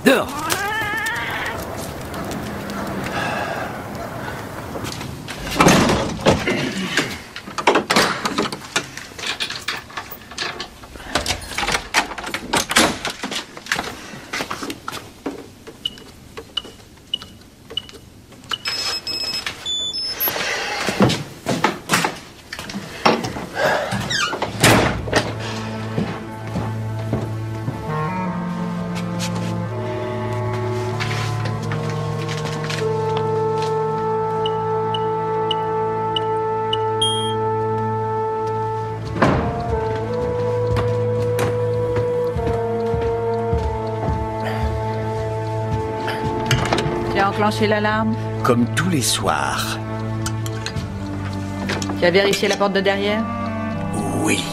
Dehors. Enclenché l'alarme? Comme tous les soirs. Tu as vérifié la porte de derrière? Oui.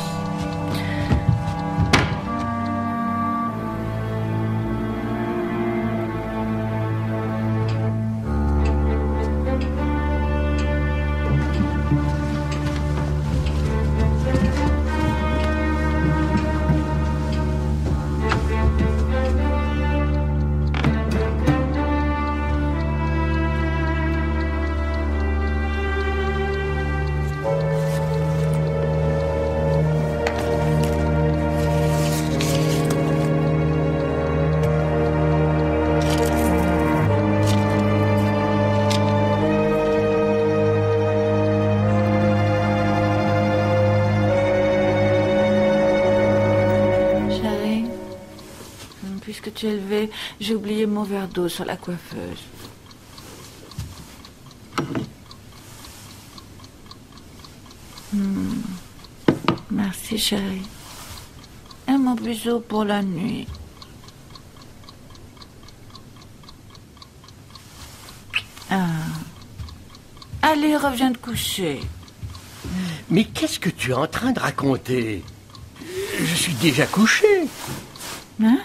Puisque tu es levé, j'ai oublié mon verre d'eau sur la coiffeuse. Merci, chérie. Et mon bisou pour la nuit. Allez, reviens te coucher. Mais qu'est-ce que tu es en train de raconter? Je suis déjà couché. Hein?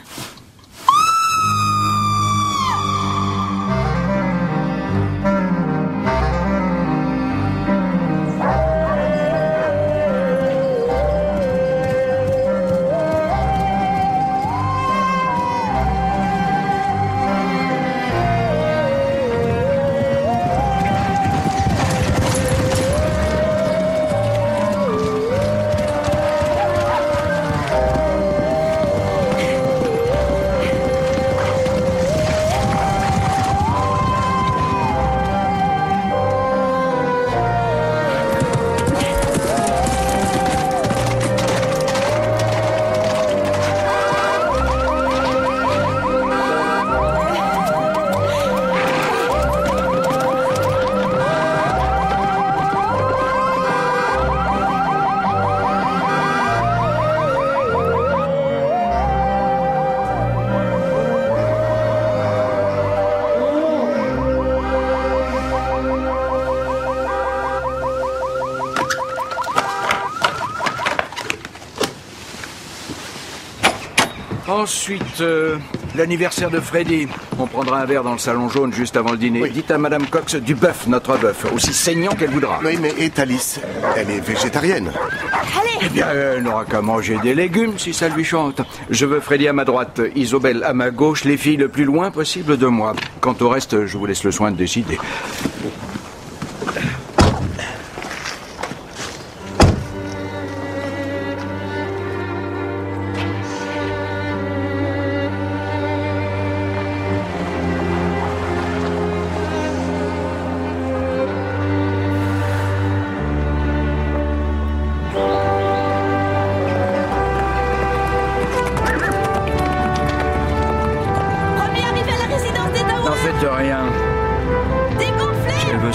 Ensuite, l'anniversaire de Freddy. On prendra un verre dans le salon jaune juste avant le dîner. Oui. Dites à Madame Cox du bœuf, notre bœuf, aussi saignant qu'elle voudra. Oui, mais et Thalys? Elle est végétarienne. Allez! Eh bien, elle n'aura qu'à manger des légumes si ça lui chante. Je veux Freddy à ma droite, Isobel à ma gauche, les filles le plus loin possible de moi. Quant au reste, je vous laisse le soin de décider.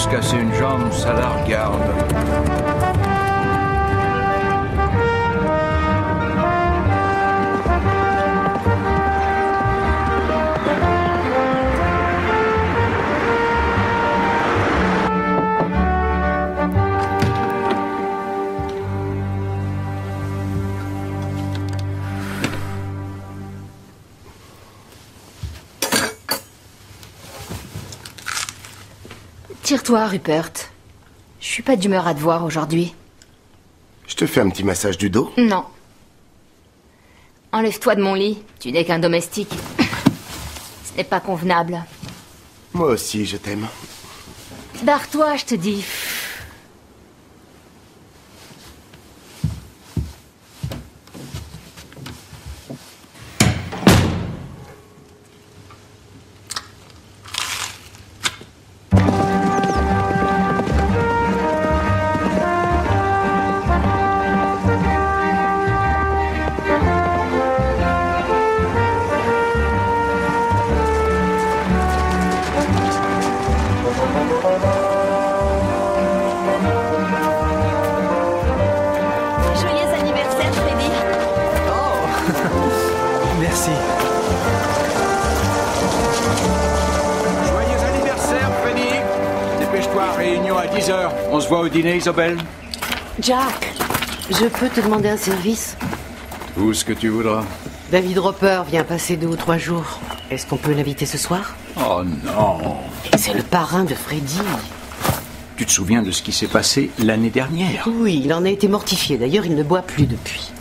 Casser une jambe, ça la regarde. Tire-toi, Rupert. Je suis pas d'humeur à te voir aujourd'hui. Je te fais un petit massage du dos? Non. Enlève-toi de mon lit. Tu n'es qu'un domestique. Ce n'est pas convenable. Moi aussi, je t'aime. Barre-toi, je te dis. Merci. Joyeux anniversaire, Freddy. Dépêche-toi, réunion à 10h. On se voit au dîner, Isabelle. Jack, je peux te demander un service? Tout ce que tu voudras. David Roper vient passer 2 ou 3 jours. Est-ce qu'on peut l'inviter ce soir? Oh non. C'est le parrain de Freddy. Tu te souviens de ce qui s'est passé l'année dernière? Oui, il en a été mortifié. D'ailleurs, il ne boit plus depuis.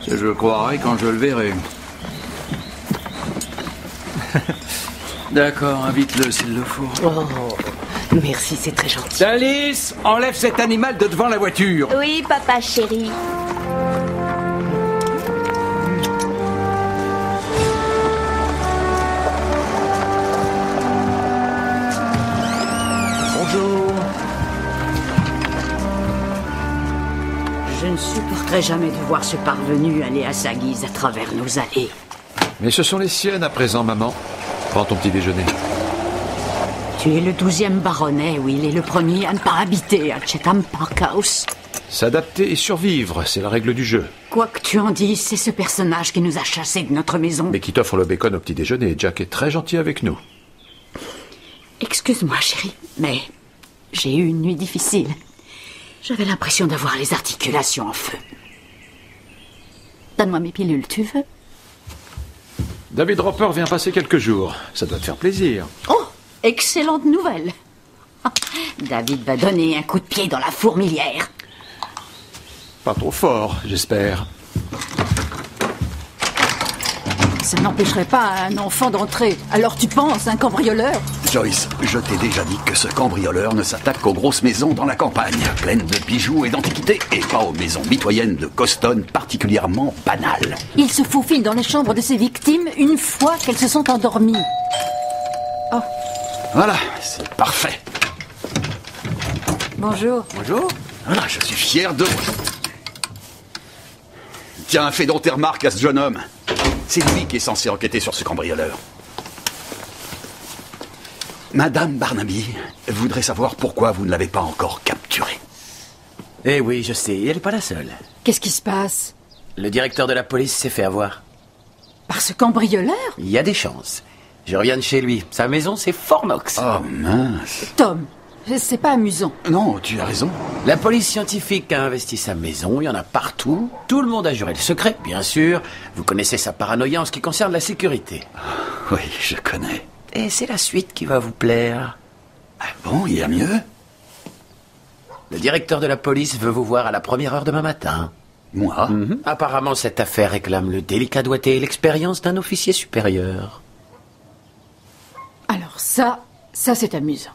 Je le croirai quand je le verrai. D'accord, invite-le s'il le faut. Oh, merci, c'est très gentil. Alice, enlève cet animal de devant la voiture. Oui, papa chéri. Bonjour. Je ne supporterai jamais de voir ce parvenu aller à sa guise à travers nos allées. Mais ce sont les siennes à présent, maman. Prends ton petit déjeuner. Tu es le 12e baronnet, Will, et le premier à ne pas habiter à Chatham Park House. S'adapter et survivre, c'est la règle du jeu. Quoi que tu en dises, c'est ce personnage qui nous a chassés de notre maison. Mais qui t'offre le bacon au petit déjeuner. Jack est très gentil avec nous. Excuse-moi, chérie, mais j'ai eu une nuit difficile. J'avais l'impression d'avoir les articulations en feu. Donne-moi mes pilules, tu veux? David Roper vient passer quelques jours. Ça doit te faire plaisir. Oh, excellente nouvelle. David va donner un coup de pied dans la fourmilière. Pas trop fort, j'espère. Ça n'empêcherait pas un enfant d'entrer. Alors tu penses, un cambrioleur? Joyce, je t'ai déjà dit que ce cambrioleur ne s'attaque qu'aux grosses maisons dans la campagne, pleines de bijoux et d'antiquités, et pas aux maisons mitoyennes de Coston particulièrement banales. Il se faufile dans les chambres de ses victimes une fois qu'elles se sont endormies. Oh. Voilà, c'est parfait. Bonjour. Bonjour. Voilà, je suis fier de vous. Tiens, fais donc tes remarques à ce jeune homme. C'est lui qui est censé enquêter sur ce cambrioleur. Madame Barnaby voudrait savoir pourquoi vous ne l'avez pas encore capturé. Eh oui, je sais, elle n'est pas la seule. Qu'est-ce qui se passe? Le directeur de la police s'est fait avoir. Par ce cambrioleur? Il y a des chances. Je reviens de chez lui. Sa maison, c'est Fort Knox. Oh mince. Tom, c'est pas amusant. Non, tu as raison. La police scientifique a investi sa maison, il y en a partout. Tout le monde a juré le secret, bien sûr. Vous connaissez sa paranoïa en ce qui concerne la sécurité. Oui, je connais. Et c'est la suite qui va vous plaire. Ah bon, il y a mieux? Le directeur de la police veut vous voir à la première heure demain matin. Moi? Apparemment, cette affaire réclame le délicat doigté et l'expérience d'un officier supérieur. Alors ça c'est amusant.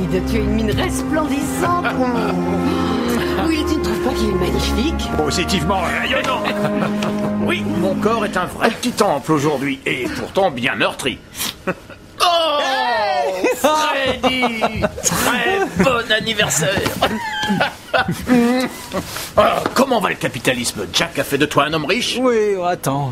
David, tu as une mine resplendissante. Oui, tu ne trouves pas qu'il est magnifique? Positivement rayonnant. Oui, mon corps est un vrai petit temple aujourd'hui, et pourtant bien meurtri. Oh, Freddy, très bon anniversaire. Comment va le capitalisme? Jack a fait de toi un homme riche? Oui, attends.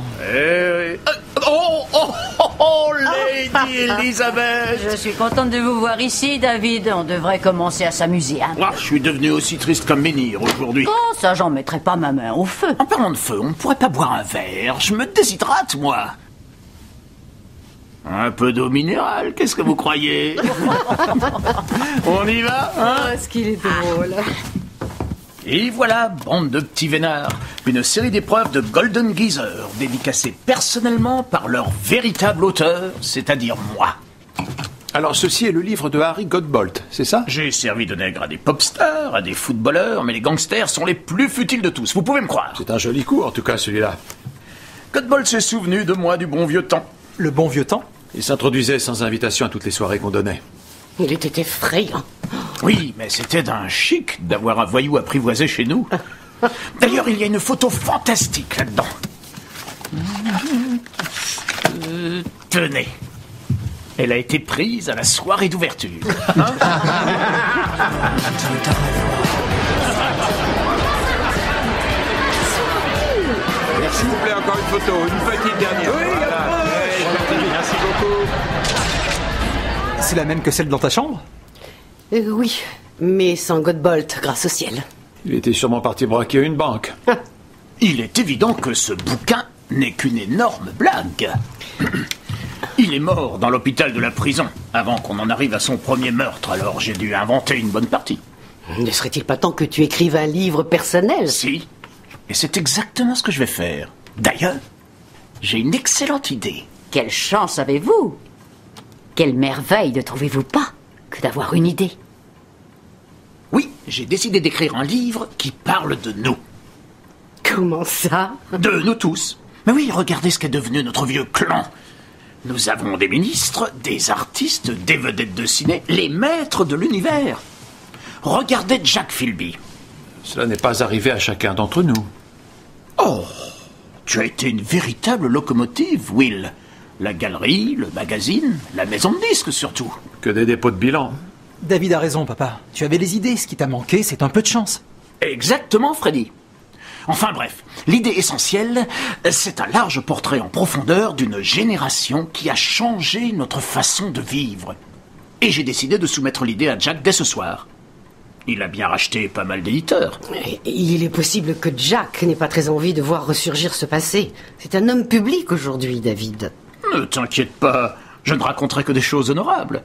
Lady Elizabeth. Je suis contente de vous voir ici, David. On devrait commencer à s'amuser, hein? Je suis devenu aussi triste qu'un menhir aujourd'hui. Oh, ça, j'en mettrai pas ma main au feu. En parlant de feu, on ne pourrait pas boire un verre? Je me déshydrate, moi. Un peu d'eau minérale, qu'est-ce que vous croyez? On y va, hein? Oh, est-ce qu'il est drôle. Et voilà, bande de petits vénards, une série d'épreuves de Golden Geezer, dédicacées personnellement par leur véritable auteur, c'est-à-dire moi. Alors ceci est le livre de Harry Godbolt, c'est ça? J'ai servi de nègre à des popstars, à des footballeurs, mais les gangsters sont les plus futiles de tous, vous pouvez me croire. C'est un joli coup en tout cas celui-là. Godbolt s'est souvenu de moi du bon vieux temps. Le bon vieux temps? Il s'introduisait sans invitation à toutes les soirées qu'on donnait. Il était effrayant. Oui, mais c'était d'un chic d'avoir un voyou apprivoisé chez nous. D'ailleurs, il y a une photo fantastique là-dedans. Tenez. Elle a été prise à la soirée d'ouverture. Hein? S'il vous plaît, encore une photo, une petite dernière. Oui, voilà. Merci beaucoup. C'est la même que celle dans ta chambre? Oui, mais sans Godbolt, grâce au ciel. Il était sûrement parti braquer une banque. Il est évident que ce bouquin n'est qu'une énorme blague. Il est mort dans l'hôpital de la prison, avant qu'on en arrive à son premier meurtre, alors j'ai dû inventer une bonne partie. Ne serait-il pas temps que tu écrives un livre personnel? Si, et c'est exactement ce que je vais faire. D'ailleurs, j'ai une excellente idée. Quelle chance avez-vous? Quelle merveille, ne trouvez-vous pas, que d'avoir une idée? Oui, j'ai décidé d'écrire un livre qui parle de nous. Comment ça? De nous tous. Mais oui, regardez ce qu'est devenu notre vieux clan. Nous avons des ministres, des artistes, des vedettes de ciné, les maîtres de l'univers. Regardez Jack Philby. Cela n'est pas arrivé à chacun d'entre nous. Oh, tu as été une véritable locomotive, Will. La galerie, le magazine, la maison de disques surtout. Que des dépôts de bilan. David a raison, papa. Tu avais les idées. Ce qui t'a manqué, c'est un peu de chance. Exactement, Freddy. Enfin bref, l'idée essentielle, c'est un large portrait en profondeur d'une génération qui a changé notre façon de vivre. Et j'ai décidé de soumettre l'idée à Jack dès ce soir. Il a bien racheté pas mal d'éditeurs. Il est possible que Jack n'ait pas très envie de voir ressurgir ce passé. C'est un homme public aujourd'hui, David. Ne t'inquiète pas, je ne raconterai que des choses honorables.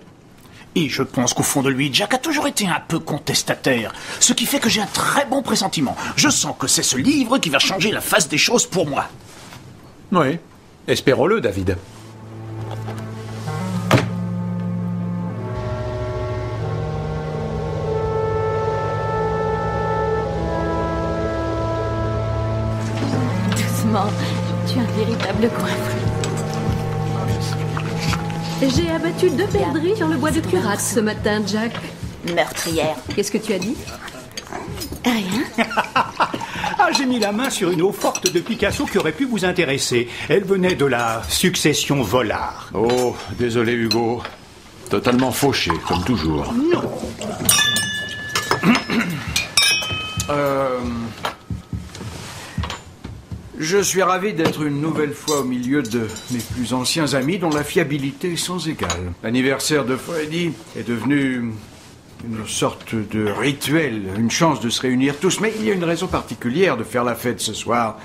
Et je pense qu'au fond de lui, Jack a toujours été un peu contestataire, ce qui fait que j'ai un très bon pressentiment. Je sens que c'est ce livre qui va changer la face des choses pour moi. Oui, espérons-le, David. Doucement, tu es un véritable coiffeur. J'ai abattu 2 perdrix sur le bois de Curat ce matin, Jack. Meurtrière. Qu'est-ce que tu as dit? Rien. Ah, j'ai mis la main sur une eau forte de Picasso qui aurait pu vous intéresser. Elle venait de la succession Volard. Oh, désolé Hugo. Totalement fauché, comme toujours. Non. Je suis ravi d'être une nouvelle fois au milieu de mes plus anciens amis dont la fiabilité est sans égale. L'anniversaire de Freddy est devenu une sorte de rituel, une chance de se réunir tous. Mais il y a une raison particulière de faire la fête ce soir.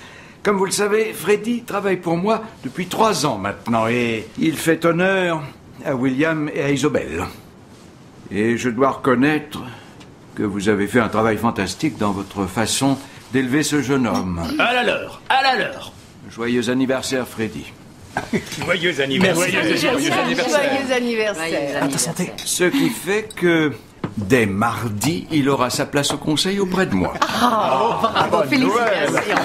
Comme vous le savez, Freddy travaille pour moi depuis 3 ans maintenant et il fait honneur à William et à Isobel. Et je dois reconnaître que vous avez fait un travail fantastique dans votre façon d'élever ce jeune homme. À la leur, à la leur. Joyeux anniversaire, Freddy. Joyeux anniversaire. Joyeux anniversaire. À ta santé. Ce qui fait que, dès mardi, il aura sa place au conseil auprès de moi. Bravo, félicitations.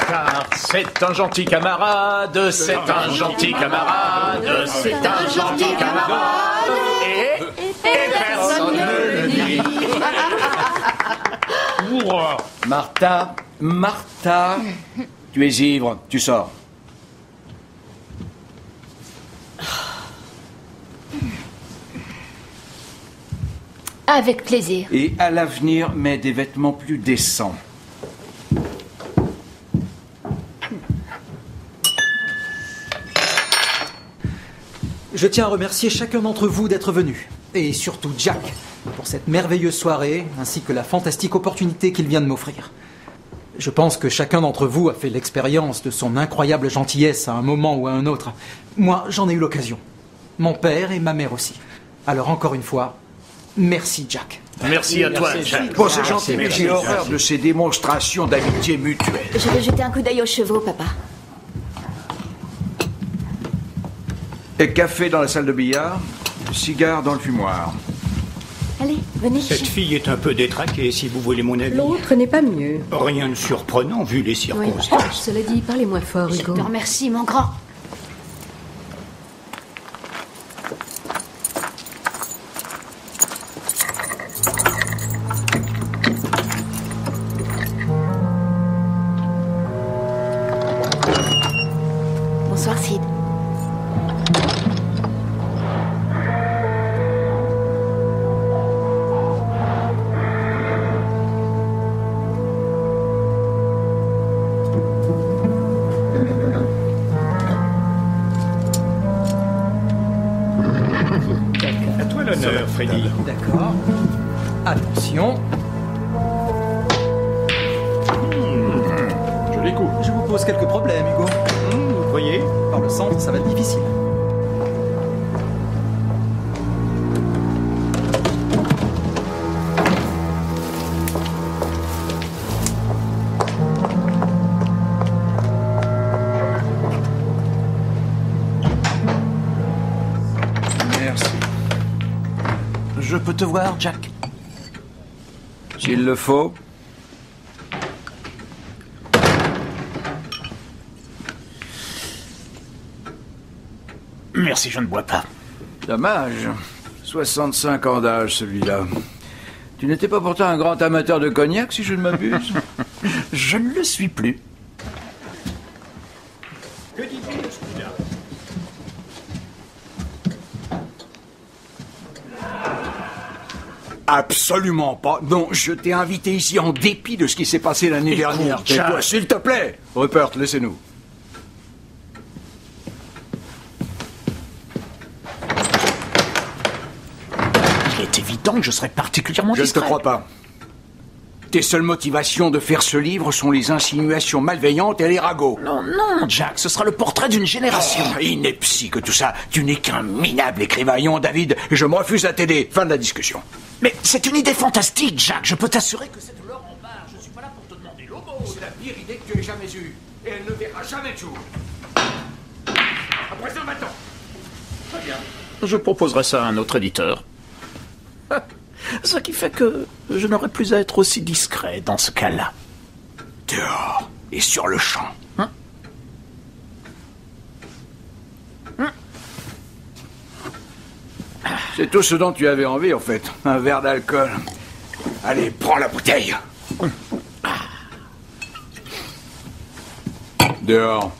Car c'est un gentil camarade, c'est un gentil camarade, c'est un gentil camarade, et personne ne le dit. Martha, tu es ivre, tu sors. Avec plaisir. Et à l'avenir, mets des vêtements plus décents. Je tiens à remercier chacun d'entre vous d'être venu. Et surtout Jack, pour cette merveilleuse soirée, ainsi que la fantastique opportunité qu'il vient de m'offrir. Je pense que chacun d'entre vous a fait l'expérience de son incroyable gentillesse à un moment ou à un autre. Moi, j'en ai eu l'occasion. Mon père et ma mère aussi. Alors encore une fois, merci Jack. Merci à toi, Jack. Bon, c'est gentil, mais j'ai horreur de ces démonstrations d'amitié mutuelle. Je vais jeter un coup d'œil aux chevaux, papa. Et café dans la salle de billard, cigare dans le fumoir. Allez, venez. Cette fille est un peu détraquée, si vous voulez mon avis. L'autre n'est pas mieux. Rien de surprenant vu les Oui. circonstances. Cela dit, parlez moins fort, Je Hugo. te remercie, mon grand. Bonsoir, Sid. À toi l'honneur, Freddy. D'accord. Attention. Joli coup. Je vous pose quelques problèmes, Hugo. Vous voyez? Par le centre, ça va être difficile. Merci. Je peux te voir, Jack? S'il le faut. Merci, je ne bois pas. Dommage. 65 ans d'âge, celui-là. Tu n'étais pas pourtant un grand amateur de cognac, si je ne m'abuse? Je ne le suis plus. Que dites-vous de ce coup-là? Absolument pas. Non, je t'ai invité ici en dépit de ce qui s'est passé l'année dernière. Jack. Tais-toi, s'il te plaît. Rupert, laissez-nous. Il est évident que je serai particulièrement Je ne te discret. crois pas. Tes seules motivations de faire ce livre sont les insinuations malveillantes et les ragots. Non, non, Jack, ce sera le portrait d'une génération. Oh, ineptie que tout ça. Tu n'es qu'un minable écrivaillon, David, et je me refuse à t'aider. Fin de la discussion. Mais c'est une idée fantastique, Jack. Je peux t'assurer que c'est de l'or en barre. Je ne suis pas là pour te demander l'homo. C'est la pire idée que tu aies jamais eue. Et elle ne verra jamais de jour. À présent, maintenant. Très bien. Je proposerai ça à un autre éditeur. Ce qui fait que je n'aurai plus à être aussi discret dans ce cas-là. Dehors et sur le champ. C'est tout ce dont tu avais envie, en fait. Un verre d'alcool. Allez, prends la bouteille. Dehors.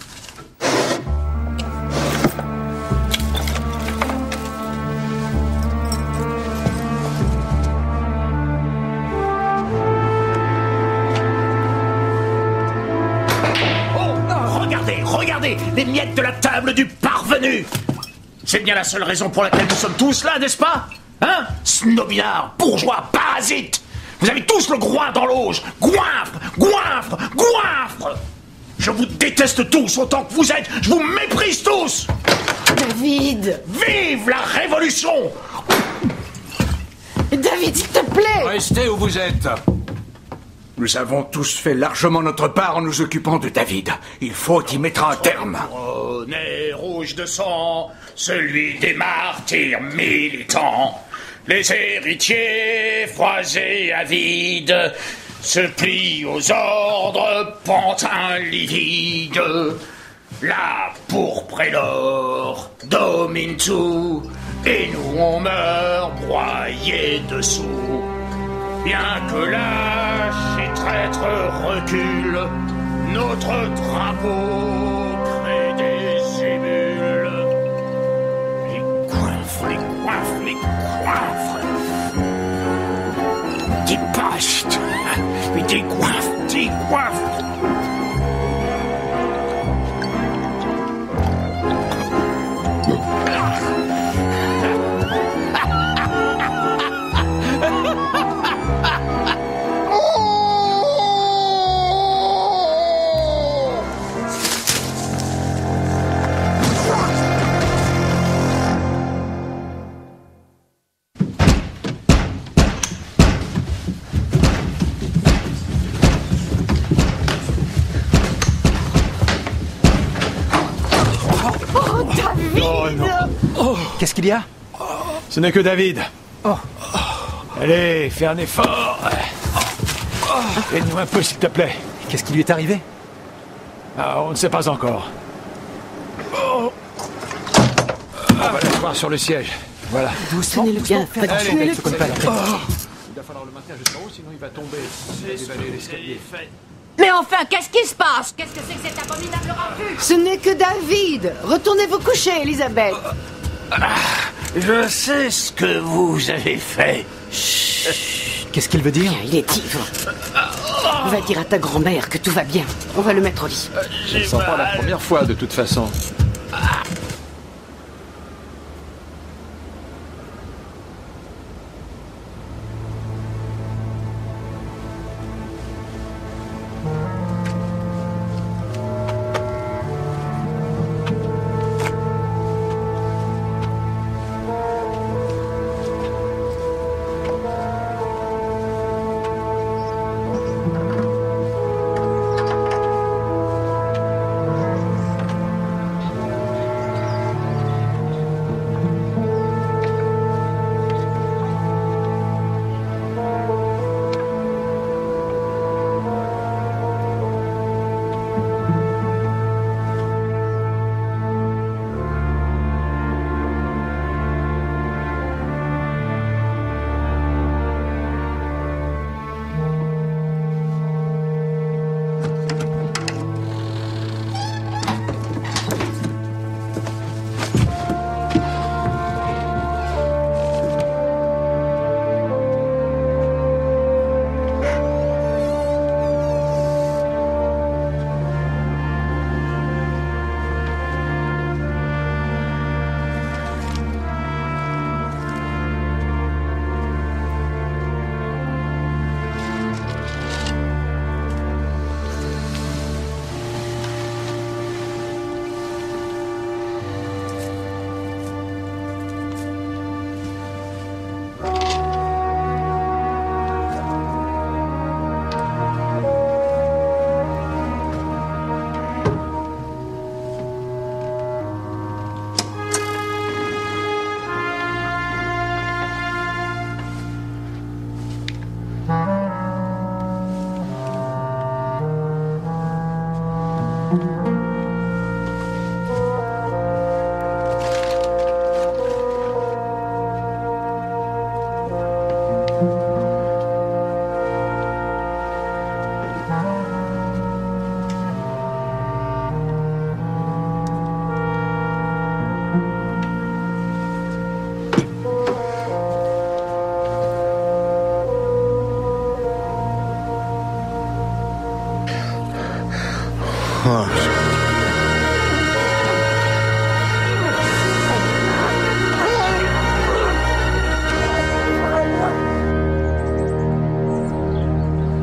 Regardez, les miettes de la table du parvenu. C'est bien la seule raison pour laquelle nous sommes tous là, n'est-ce pas? Hein? Snobinards, bourgeois, parasites. Vous avez tous le groin dans l'auge. Goinfre, goinfre, goinfre. Je vous déteste tous autant que vous êtes. Je vous méprise tous. David! Vive la révolution! David, s'il te plaît! Restez où vous êtes. Nous avons tous fait largement notre part en nous occupant de David. Il faut y mettre un terme. Nez rouge de sang, celui des martyrs militants. Les héritiers, froids et avides, se plient aux ordres, pantins livides. La pourpre et l'or dominent tout, et nous on meurt broyés dessous. Bien que lâche et traître recule, notre drapeau crée des émules. Les coinfres, les coinfres, les coinfres. Des pastes, mais des coinfres, des coinfres. Qu'est-ce qu'il y a? Ce n'est que David. Oh. Allez, fais un effort. Aide-nous un peu, s'il te plaît. Qu'est-ce qui lui est arrivé? On ne sait pas encore. On va l'asseoir sur le siège. Voilà. Doucement, Tenez-le bien, fais attention, tenez-le il se connaît pas la tête. Il va falloir le maintenir jusqu'en haut, sinon il va tomber. Dévaler l'escalier. Mais enfin, qu'est-ce qui se passe? Qu'est-ce que c'est que cette abominable revue? Ce n'est que David. Retournez vous coucher, Elisabeth. Je sais ce que vous avez fait. Qu'est-ce qu'il veut dire? Tiens, il est ivre. Va dire à ta grand-mère que tout va bien. On va le mettre au lit. Je ne sens pas la première fois, de toute façon.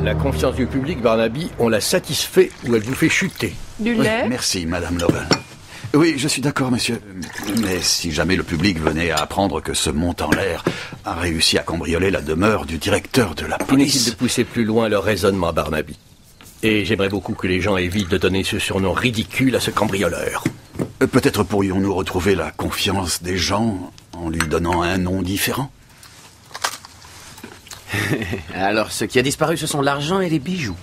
La confiance du public, Barnaby, on l'a satisfait ou elle vous fait chuter. Du Oui, lait? merci, Madame Lovell. Oui, je suis d'accord, monsieur. Mais si jamais le public venait à apprendre que ce monte en l'air a réussi à cambrioler la demeure du directeur de la Inutile police... de pousser plus loin leur raisonnement, Barnaby. Et j'aimerais beaucoup que les gens évitent de donner ce surnom ridicule à ce cambrioleur. Peut-être pourrions-nous retrouver la confiance des gens en lui donnant un nom différent. Alors, ce qui a disparu, ce sont l'argent et les bijoux.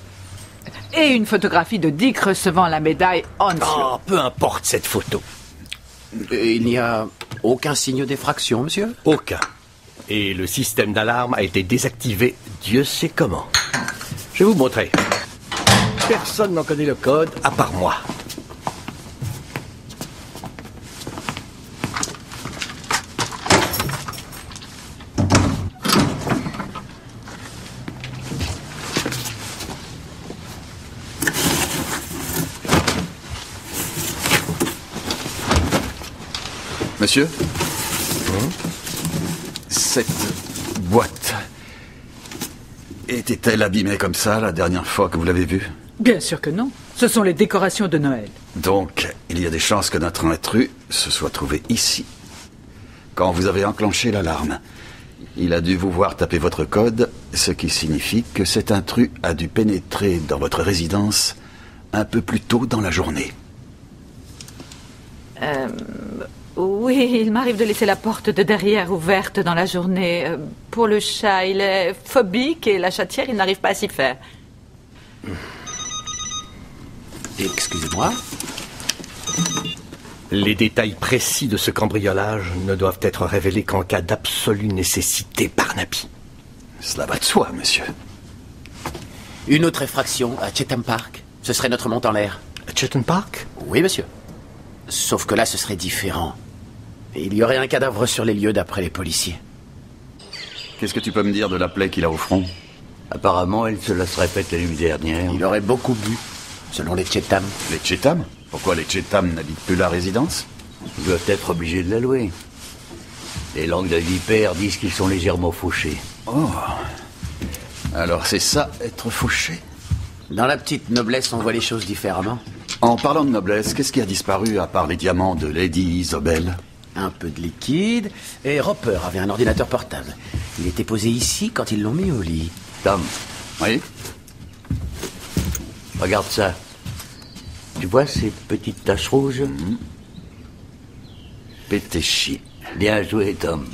Et une photographie de Dick recevant la médaille Onslow. Oh, peu importe cette photo. Il n'y a aucun signe d'effraction, monsieur? Aucun. Et le système d'alarme a été désactivé, Dieu sait comment. Je vais vous montrer. Personne n'en connaît le code à part moi. Monsieur, cette boîte était-elle abîmée comme ça la dernière fois que vous l'avez vue? Bien sûr que non. Ce sont les décorations de Noël. Donc, il y a des chances que notre intrus se soit trouvé ici. Quand vous avez enclenché l'alarme, il a dû vous voir taper votre code, ce qui signifie que cet intrus a dû pénétrer dans votre résidence un peu plus tôt dans la journée. Oui, il m'arrive de laisser la porte de derrière ouverte dans la journée. Pour le chat, il est phobique et la chatière, il n'arrive pas à s'y faire. Excusez-moi. Les détails précis de ce cambriolage ne doivent être révélés qu'en cas d'absolue nécessité, Barnaby. Cela va de soi, monsieur. Une autre effraction à Chatham Park. Ce serait notre monte en l'air. À Chatham Park? Oui, monsieur. Sauf que là, ce serait différent. Il y aurait un cadavre sur les lieux d'après les policiers. Qu'est-ce que tu peux me dire de la plaie qu'il a au front? Apparemment, elle se la serait faite la nuit dernière. Il aurait beaucoup bu, selon les Chatham. Les Chatham? Pourquoi les Chatham n'habitent plus la résidence? Ils doivent être obligés de la louer. Les langues de vipère disent qu'ils sont légèrement fauchés. Oh. Alors c'est ça, être fauché? Dans la petite noblesse, on voit les choses différemment. En parlant de noblesse, qu'est-ce qui a disparu à part les diamants de Lady Isobel? Un peu de liquide, et Roper avait un ordinateur portable. Il était posé ici quand ils l'ont mis au lit. Tom. Oui? Regarde ça. Tu vois ces petites taches rouges? Pétéchi. Bien joué, Tom.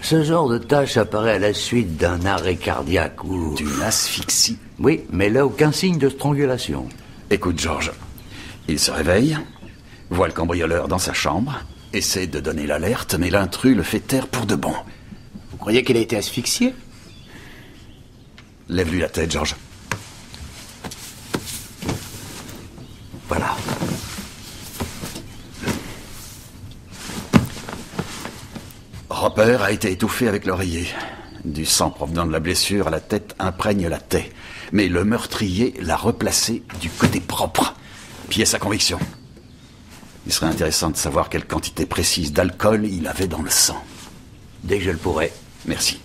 Ce genre de tache apparaît à la suite d'un arrêt cardiaque ou... d'une asphyxie. Oui, mais là, aucun signe de strangulation. Écoute, George. Il se réveille, voit le cambrioleur dans sa chambre, essaie de donner l'alerte, mais l'intrus le fait taire pour de bon. Vous croyez qu'il a été asphyxié? Lève-lui la tête, George. Voilà. Roper a été étouffé avec l'oreiller. Du sang provenant de la blessure à la tête imprègne la taie. Mais le meurtrier l'a replacé du côté propre. Pièce à conviction. Il serait intéressant de savoir quelle quantité précise d'alcool il avait dans le sang. Dès que je le pourrai. Merci.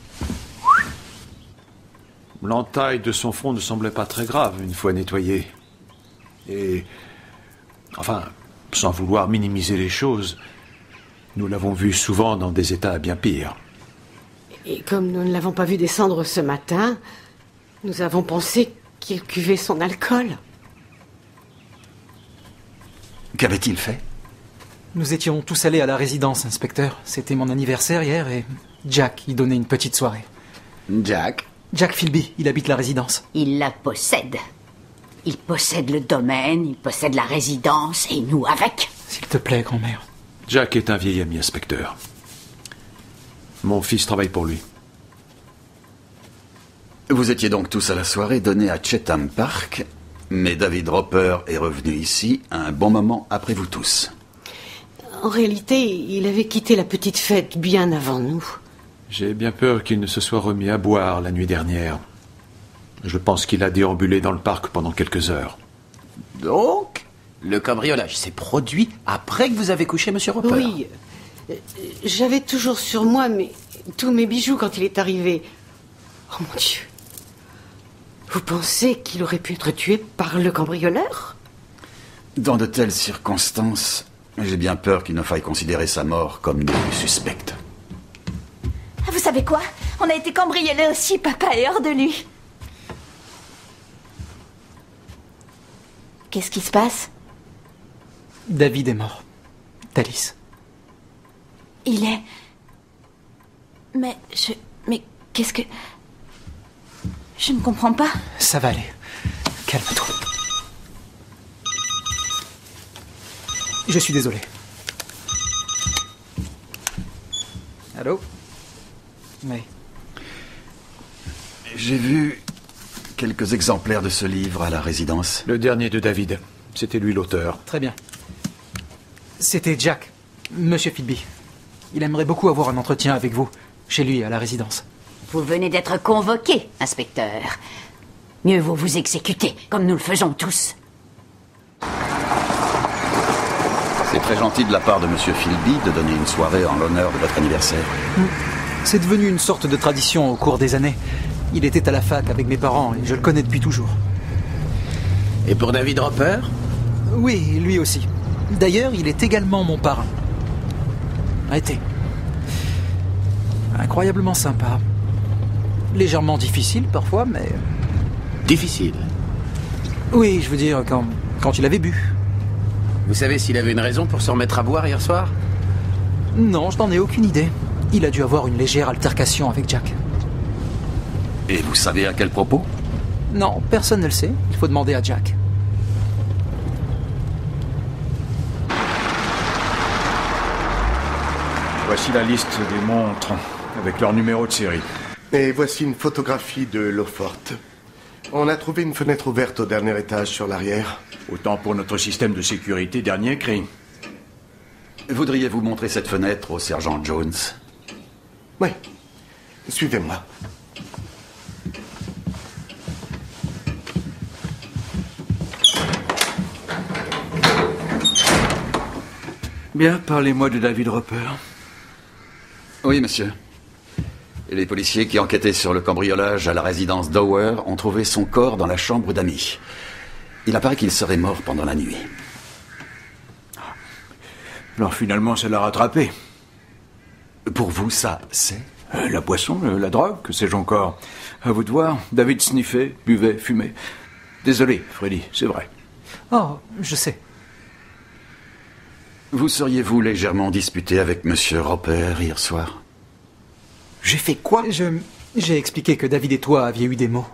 L'entaille de son front ne semblait pas très grave une fois nettoyée. Et... enfin, sans vouloir minimiser les choses, nous l'avons vu souvent dans des états bien pires. Et comme nous ne l'avons pas vu descendre ce matin, nous avons pensé qu'il cuvait son alcool. Qu'avait-il fait? Nous étions tous allés à la résidence, inspecteur. C'était mon anniversaire hier et Jack y donnait une petite soirée. Jack? Jack Philby, il habite la résidence. Il la possède. Il possède le domaine, il possède la résidence, et nous avec. S'il te plaît, grand-mère. Jack est un vieil ami, inspecteur. Mon fils travaille pour lui. Vous étiez donc tous à la soirée donnée à Chatham Park, mais David Roper est revenu ici un bon moment après vous tous. En réalité, il avait quitté la petite fête bien avant nous. J'ai bien peur qu'il ne se soit remis à boire la nuit dernière. Je pense qu'il a déambulé dans le parc pendant quelques heures. Donc, le cambriolage s'est produit après que vous avez couché Monsieur Roper? Oui. J'avais toujours sur moi tous mes bijoux quand il est arrivé. Oh mon Dieu. Vous pensez qu'il aurait pu être tué par le cambrioleur? Dans de telles circonstances, j'ai bien peur qu'il ne faille considérer sa mort comme non suspecte. Vous savez quoi? On a été cambriolés aussi, papa est hors de lui. Qu'est-ce qui se passe? David est mort. Thalys. Il est... Mais qu'est-ce que... Je ne comprends pas. Ça va aller. Calme-toi. Je suis désolé. Allô? Oui. J'ai vu quelques exemplaires de ce livre à la résidence. Le dernier de David. C'était lui l'auteur. Très bien. C'était Jack, Monsieur Philby. Il aimerait beaucoup avoir un entretien avec vous, chez lui, à la résidence. Vous venez d'être convoqué, inspecteur. Mieux vaut vous exécuter, comme nous le faisons tous. C'est très gentil de la part de Monsieur Philby de donner une soirée en l'honneur de votre anniversaire. C'est devenu une sorte de tradition au cours des années. Il était à la fac avec mes parents et je le connais depuis toujours. Et pour David Roper? Oui, lui aussi. D'ailleurs, il est également mon parrain. Arrêtez. Incroyablement sympa. Légèrement difficile parfois, mais... Difficile? Oui, je veux dire, quand il avait bu. Vous savez s'il avait une raison pour se remettre à boire hier soir? Non, je n'en ai aucune idée. Il a dû avoir une légère altercation avec Jack. Et vous savez à quel propos? Non, personne ne le sait. Il faut demander à Jack. Voici la liste des montres avec leur numéro de série. Et voici une photographie de l'eau forte. On a trouvé une fenêtre ouverte au dernier étage sur l'arrière. Autant pour notre système de sécurité, dernier cri. Voudriez-vous montrer cette fenêtre au sergent Jones? Oui. Suivez-moi. Bien, parlez-moi de David Roper. Oui, monsieur. Les policiers qui enquêtaient sur le cambriolage à la résidence Dower ont trouvé son corps dans la chambre d'amis. Il apparaît qu'il serait mort pendant la nuit. Alors finalement, ça l'a rattrapé. Pour vous, ça, c'est la boisson, la drogue, que sais-je encore. À vous de voir, David sniffait, buvait, fumait. Désolé, Freddy, c'est vrai. Oh, je sais. Vous seriez-vous légèrement disputé avec monsieur Roper hier soir? J'ai fait quoi? J'ai expliqué que David et toi aviez eu des mots.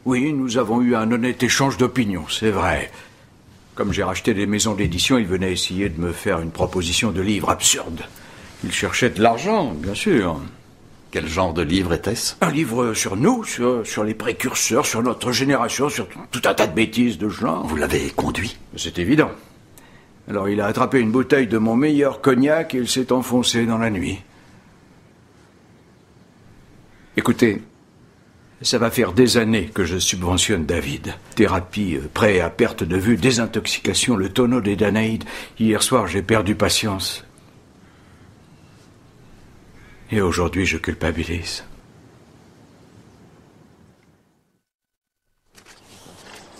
Oui, nous avons eu un honnête échange d'opinions, c'est vrai. Comme j'ai racheté des maisons d'édition, il venait essayer de me faire une proposition de livre absurde. Il cherchait de l'argent, bien sûr. Quel genre de livre était-ce? Un livre sur nous, sur les précurseurs, sur notre génération, sur tout un tas de bêtises de genre. Vous l'avez conduit? C'est évident. Alors il a attrapé une bouteille de mon meilleur cognac et il s'est enfoncé dans la nuit. Écoutez, ça va faire des années que je subventionne David. Thérapie, prêt à perte de vue, désintoxication, le tonneau des Danaïdes. Hier soir, j'ai perdu patience. Et aujourd'hui, je culpabilise.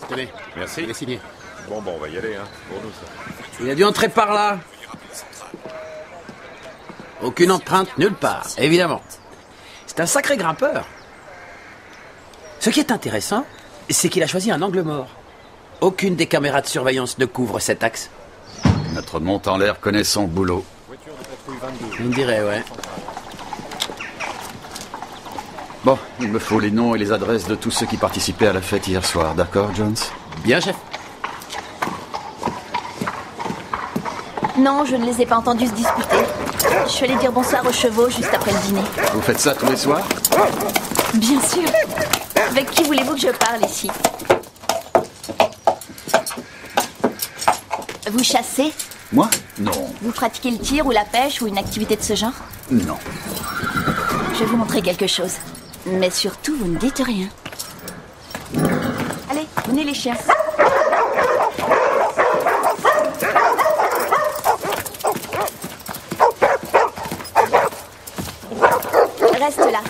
Tenez, merci. Il est signé. Bon, on va y aller, hein. Pour nous, ça. Il a dû entrer par là. Aucune empreinte nulle part, évidemment. C'est un sacré grimpeur. Ce qui est intéressant, c'est qu'il a choisi un angle mort. Aucune des caméras de surveillance ne couvre cet axe. Notre monte en l'air connaît son boulot. On dirait, ouais. Bon, il me faut les noms et les adresses de tous ceux qui participaient à la fête hier soir, d'accord, Jones? Bien, chef. Non, je ne les ai pas entendus se disputer. Je suis allée dire bonsoir aux chevaux juste après le dîner. Vous faites ça tous les soirs? Bien sûr. Avec qui voulez-vous que je parle ici? Vous chassez? Moi? Non. Vous pratiquez le tir ou la pêche ou une activité de ce genre? Non. Je vais vous montrer quelque chose. Mais surtout, vous ne dites rien. Allez, venez les chiens. Reste là.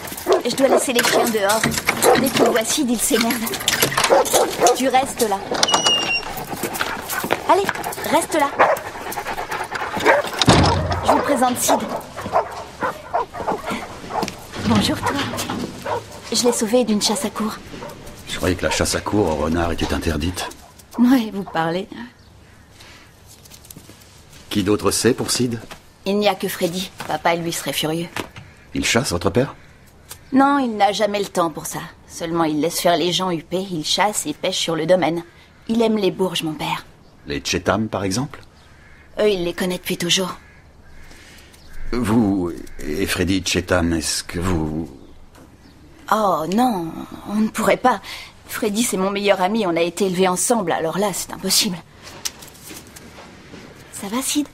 Je dois laisser les chiens dehors. Dès qu'ils voient Sid, ils s'énervent. Tu restes là. Allez, reste là. Je vous présente Sid. Bonjour, toi. Je l'ai sauvé d'une chasse à courre. Je croyais que la chasse à courre au renard était interdite. Ouais, vous parlez. Qui d'autre sait pour Sid? Il n'y a que Freddy. Papa, lui, serait furieux. Il chasse, votre père? Non, il n'a jamais le temps pour ça. Seulement, il laisse faire les gens huppés, il chasse et pêche sur le domaine. Il aime les bourges, mon père. Les Chetam, par exemple? Eux, il les connaît depuis toujours. Vous et Freddy Chetam, est-ce que vous... Oh non, on ne pourrait pas. Freddy, c'est mon meilleur ami, on a été élevés ensemble, alors là, c'est impossible. Ça va, Sid?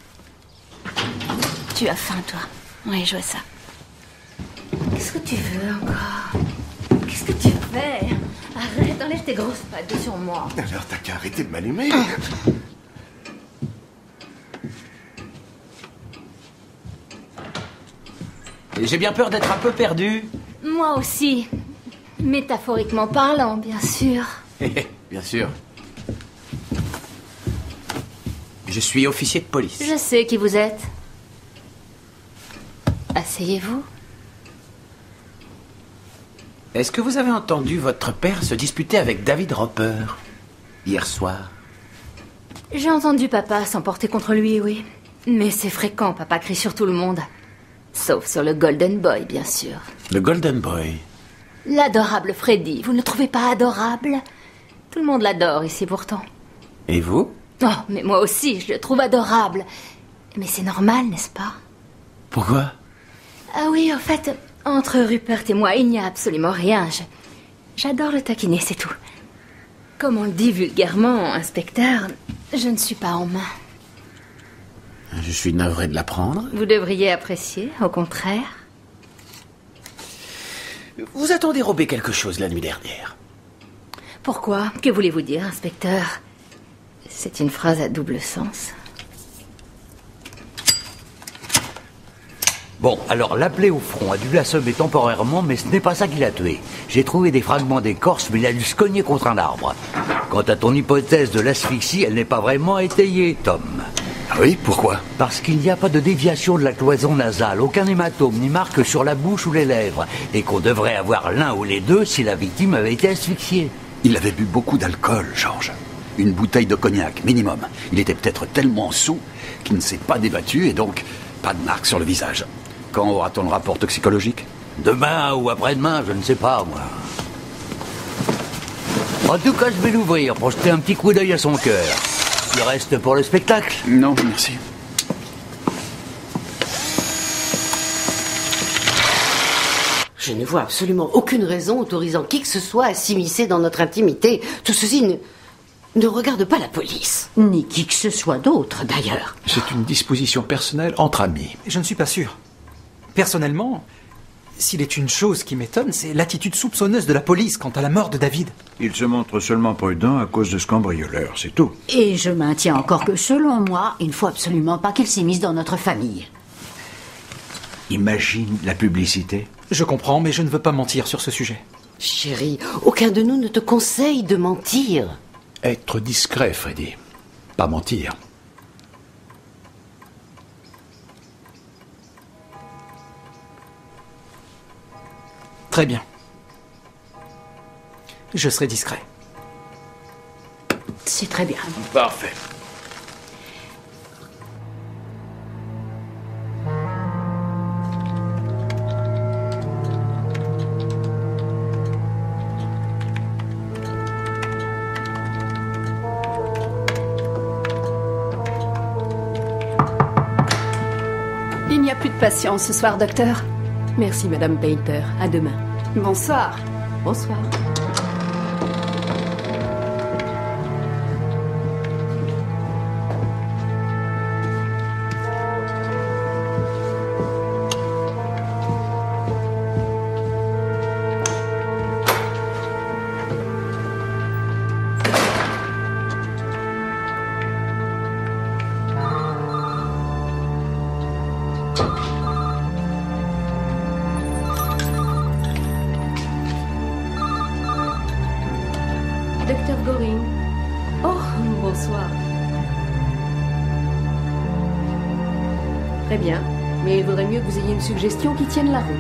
Tu as faim, toi? Oui, je vois ça. Qu'est-ce que tu veux encore? Qu'est-ce que tu fais? Arrête, enlève tes grosses pattes de sur moi. Alors t'as qu'à arrêter de m'allumer. Et j'ai bien peur d'être un peu perdu. Moi aussi. Métaphoriquement parlant, bien sûr. Bien sûr. Je suis officier de police. Je sais qui vous êtes. Asseyez-vous. Est-ce que vous avez entendu votre père se disputer avec David Roper hier soir? J'ai entendu papa s'emporter contre lui, oui. Mais c'est fréquent, papa crie sur tout le monde. Sauf sur le Golden Boy, bien sûr. Le Golden Boy. L'adorable Freddy, vous ne le trouvez pas adorable? Tout le monde l'adore ici pourtant. Et vous? Oh, mais moi aussi, je le trouve adorable. Mais c'est normal, n'est-ce pas? Pourquoi? Ah oui, en fait, entre Rupert et moi, il n'y a absolument rien. J'adore le taquiner, c'est tout. Comme on le dit vulgairement, inspecteur, je ne suis pas en main. Je suis navré de l'apprendre. Vous devriez apprécier, au contraire. Vous a-t-on dérobé quelque chose la nuit dernière? Pourquoi? Que voulez-vous dire, inspecteur? C'est une phrase à double sens. Bon, alors la plaie au front a dû l'assommer temporairement, mais ce n'est pas ça qui l'a tué. J'ai trouvé des fragments d'écorce, mais il a dû se cogner contre un arbre. Quant à ton hypothèse de l'asphyxie, elle n'est pas vraiment étayée, Tom. Ah oui, pourquoi? Parce qu'il n'y a pas de déviation de la cloison nasale, aucun hématome ni marque sur la bouche ou les lèvres, et qu'on devrait avoir l'un ou les deux si la victime avait été asphyxiée. Il avait bu beaucoup d'alcool, Georges. Une bouteille de cognac, minimum. Il était peut-être tellement saoul qu'il ne s'est pas débattu et donc pas de marque sur le visage. Quand aura-t-on le rapport toxicologique? Demain ou après-demain, je ne sais pas, moi. En tout cas, je vais l'ouvrir pour jeter un petit coup d'œil à son cœur. Il reste pour le spectacle? Non, merci. Je ne vois absolument aucune raison autorisant qui que ce soit à s'immiscer dans notre intimité. Tout ceci ne regarde pas la police. Ni qui que ce soit d'autre, d'ailleurs. C'est une disposition personnelle entre amis. Je ne suis pas sûr. Personnellement, s'il est une chose qui m'étonne, c'est l'attitude soupçonneuse de la police quant à la mort de David. Il se montre seulement prudent à cause de ce cambrioleur, c'est tout. Et je maintiens encore que, selon moi, il ne faut absolument pas qu'il s'immisce dans notre famille. Imagine la publicité. Je comprends, mais je ne veux pas mentir sur ce sujet. Chérie, aucun de nous ne te conseille de mentir. Être discret, Freddy. Pas mentir. Très bien. Je serai discret. C'est très bien. Parfait. Il n'y a plus de patience ce soir, docteur. Merci, Madame Painter. À demain. Bonsoir. Bonsoir. Docteur Goring. Oh, bonsoir. Très bien, mais il vaudrait mieux que vous ayez une suggestion qui tienne la route.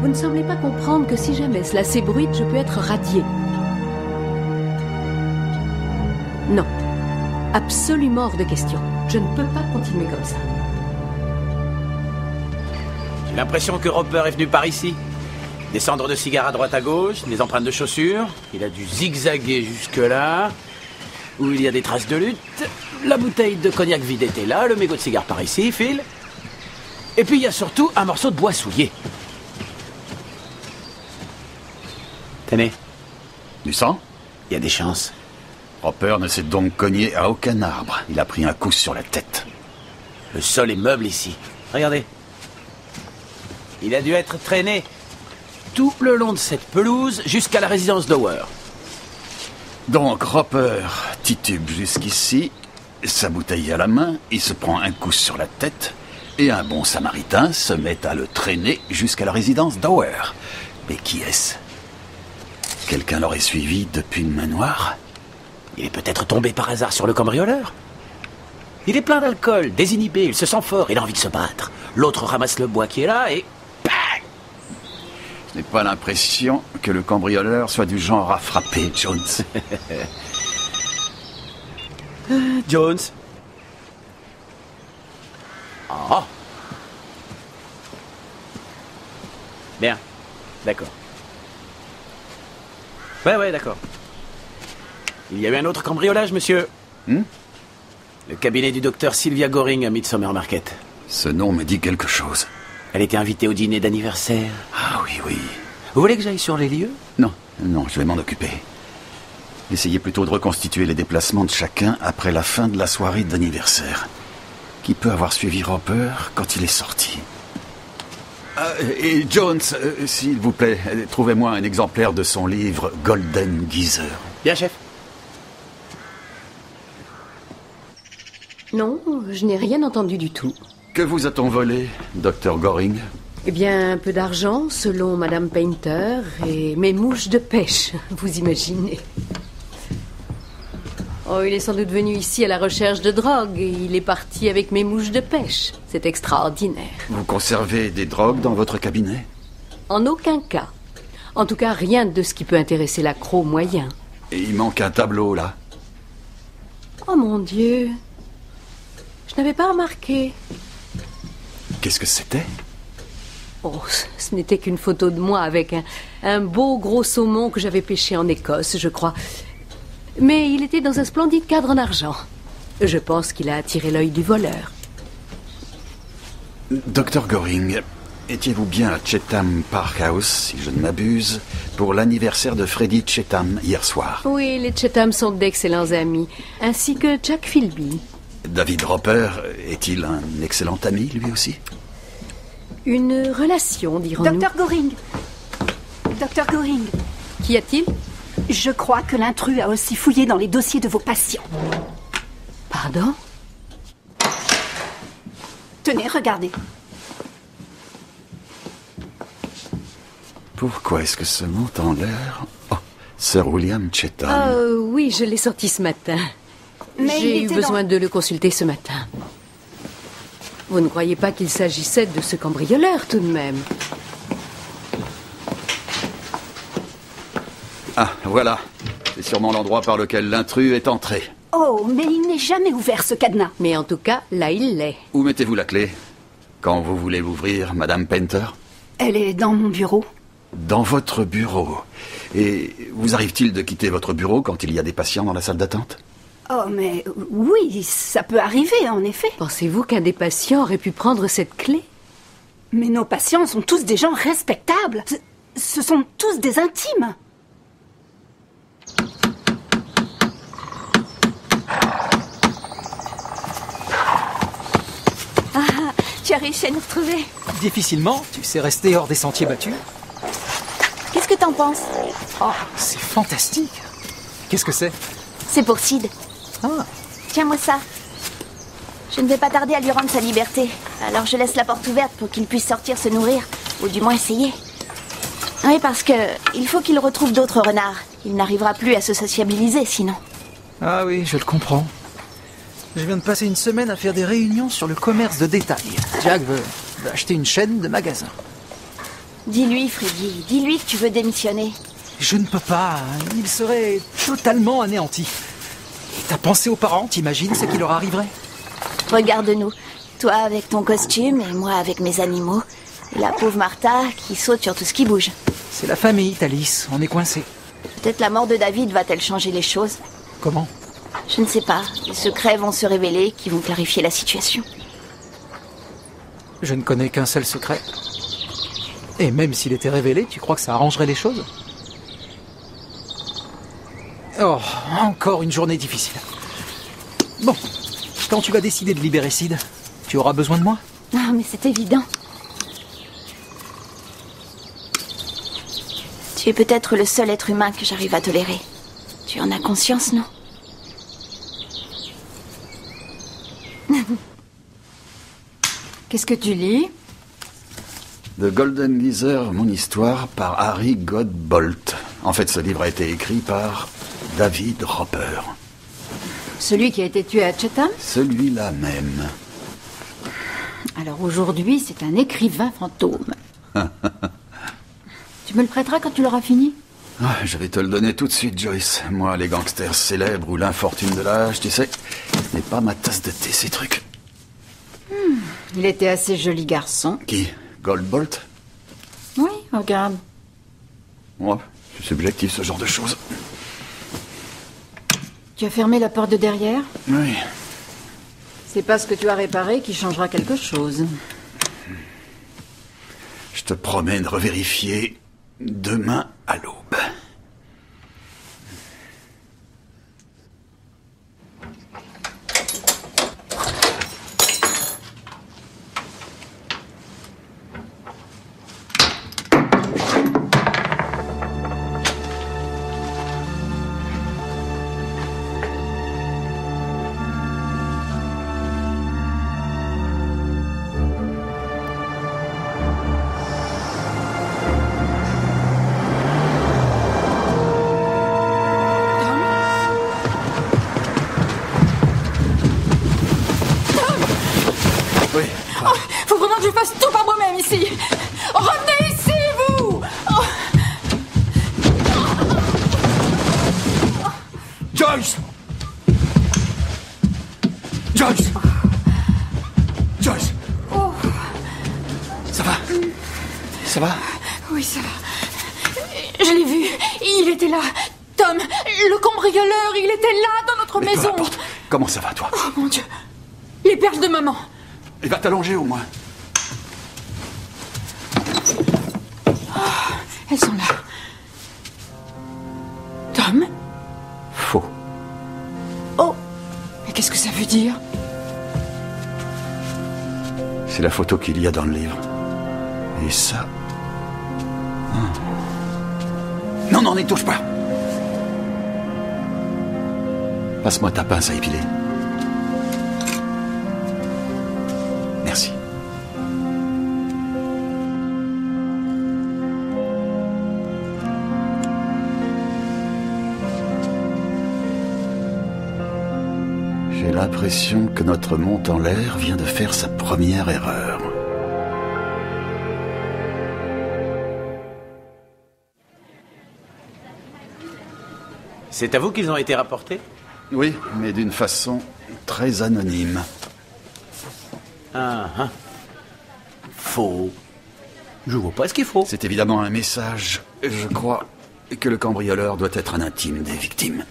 Vous ne semblez pas comprendre que si jamais cela s'ébruite, je peux être radiée. Non, absolument hors de question. Je ne peux pas continuer comme ça. J'ai l'impression que Roper est venu par ici. Des cendres de cigares à droite à gauche, des empreintes de chaussures. Il a dû zigzaguer jusque-là, où il y a des traces de lutte. La bouteille de cognac vide était là, le mégot de cigare par ici, Phil. Et puis il y a surtout un morceau de bois souillé. Tenez. Du sang? Il y a des chances. Roper ne s'est donc cogné à aucun arbre. Il a pris un coup sur la tête. Le sol est meuble ici. Regardez. Il a dû être traîné tout le long de cette pelouse jusqu'à la résidence Dower. Donc Roper titube jusqu'ici, sa bouteille à la main, il se prend un coup sur la tête, et un bon samaritain se met à le traîner jusqu'à la résidence Dower. Mais qui est-ce? Quelqu'un l'aurait suivi depuis le manoir? Il est peut-être tombé par hasard sur le cambrioleur. Il est plein d'alcool, désinhibé, il se sent fort, il a envie de se battre. L'autre ramasse le bois qui est là et... Je n'ai pas l'impression que le cambrioleur soit du genre à frapper, Jones. Jones, Oh. Bien. D'accord. Ouais, d'accord. Il y a eu un autre cambriolage, monsieur. Le cabinet du docteur Sylvia Goring à Midsummer Market. Ce nom me dit quelque chose. Elle était invitée au dîner d'anniversaire. Ah oui. Vous voulez que j'aille sur les lieux? Non, je vais m'en occuper. Essayez plutôt de reconstituer les déplacements de chacun après la fin de la soirée d'anniversaire. Qui peut avoir suivi Roper quand il est sorti? Et Jones, s'il vous plaît, trouvez-moi un exemplaire de son livre Golden Geezer. Bien, chef. Non, je n'ai rien entendu du tout. Que vous a-t-on volé, Dr. Goring? Eh bien, un peu d'argent, selon Madame Painter, et mes mouches de pêche, vous imaginez. Oh, il est sans doute venu ici à la recherche de drogue, et il est parti avec mes mouches de pêche. C'est extraordinaire. Vous conservez des drogues dans votre cabinet? En aucun cas. En tout cas, rien de ce qui peut intéresser l'accro moyen. Et il manque un tableau, là. Oh mon Dieu. Je n'avais pas remarqué. Qu'est-ce que c'était? Oh, ce n'était qu'une photo de moi avec un beau gros saumon que j'avais pêché en Écosse, je crois. Mais il était dans un splendide cadre en argent. Je pense qu'il a attiré l'œil du voleur. Dr. Goring, étiez-vous bien à Chatham Park House, si je ne m'abuse, pour l'anniversaire de Freddie Chatham hier soir? Oui, les Chatham sont d'excellents amis, ainsi que Jack Philby. David Roper est-il un excellent ami, lui aussi? Une relation, dirons-nous. Docteur Goring. Docteur Goring. Qu'y a-t-il? Je crois que l'intrus a aussi fouillé dans les dossiers de vos patients. Pardon? Tenez, regardez. Pourquoi est-ce que ce mot en l'air? Oh, Sir William Chatham. Oui, je l'ai sorti ce matin. Mais j'ai eu besoin de le consulter ce matin. Vous ne croyez pas qu'il s'agissait de ce cambrioleur, tout de même? Ah, voilà. C'est sûrement l'endroit par lequel l'intrus est entré. Oh, mais il n'est jamais ouvert, ce cadenas. Mais en tout cas, là, il l'est. Où mettez-vous la clé? Quand vous voulez l'ouvrir, Madame Painter? Elle est dans mon bureau. Dans votre bureau. Et vous arrive-t-il de quitter votre bureau quand il y a des patients dans la salle d'attente? Oh, mais oui, ça peut arriver, en effet. Pensez-vous qu'un des patients aurait pu prendre cette clé? Mais nos patients sont tous des gens respectables. Ce sont tous des intimes. Ah, tu as réussi à nous retrouver. Difficilement, tu sais rester hors des sentiers battus. Qu'est-ce que t'en penses? Oh, c'est fantastique. Qu'est-ce que c'est? C'est pour Sid. Ah. Tiens-moi ça. Je ne vais pas tarder à lui rendre sa liberté. Alors je laisse la porte ouverte pour qu'il puisse sortir se nourrir. Ou du moins essayer. Oui, parce que il faut qu'il retrouve d'autres renards. Il n'arrivera plus à se sociabiliser sinon. Ah oui, je le comprends. Je viens de passer une semaine à faire des réunions sur le commerce de détail. Jack veut acheter une chaîne de magasins. Dis-lui, Freddy, dis-lui que tu veux démissionner. Je ne peux pas, il serait totalement anéanti. Et t'as pensé aux parents, t'imagines ce qui leur arriverait? Regarde-nous, toi avec ton costume et moi avec mes animaux. Et la pauvre Martha qui saute sur tout ce qui bouge. C'est la famille, Thalys, on est coincés. Peut-être la mort de David va-t-elle changer les choses? Comment? Je ne sais pas, des secrets vont se révéler qui vont clarifier la situation. Je ne connais qu'un seul secret. Et même s'il était révélé, tu crois que ça arrangerait les choses? Oh, encore une journée difficile. Bon, quand tu vas décider de libérer Sid, tu auras besoin de moi? Ah, mais c'est évident. Tu es peut-être le seul être humain que j'arrive à tolérer. Tu en as conscience, non? Qu'est-ce que tu lis? The Golden Geezer, mon histoire, par Harry Godbolt. En fait, ce livre a été écrit par David Roper. Celui qui a été tué à Chatham? Celui-là même. Alors aujourd'hui, c'est un écrivain fantôme. Tu me le prêteras quand tu l'auras fini? Ah, je vais te le donner tout de suite, Joyce. Moi, les gangsters célèbres ou l'infortune de l'âge, tu sais, ce n'est pas ma tasse de thé, ces trucs. Il était assez joli garçon. Qui? Goldbolt? Oui, regarde. Ouais, c'est subjectif ce genre de choses. Tu as fermé la porte de derrière? Oui. C'est pas ce que tu as réparé qui changera quelque chose. Je te promets de revérifier demain à l'aube. Faut vraiment que je fasse tout par moi-même ici. Revenez ici, vous. Joyce! Joyce! Joyce! Oh. Ça va? Ça va? Oui, ça va. Je l'ai vu. Il était là. Tom, le cambrioleur, il était là dans notre Mais peu maison. importe. Comment ça va, toi? Oh mon Dieu. Les perles de maman. Il va t'allonger au moins. Oh, elles sont là. Tom? Faux. Oh. Mais qu'est-ce que ça veut dire? C'est la photo qu'il y a dans le livre. Et ça... Non, non, n'y touche pas. Passe-moi ta pince à épiler. Merci. J'ai l'impression que notre monte en l'air vient de faire sa première erreur. C'est à vous qu'ils ont été rapportés? Oui, mais d'une façon très anonyme. Ah. Faux. Je vois pas ce qu'il faut. C'est évidemment un message. Je crois que le cambrioleur doit être un intime des victimes.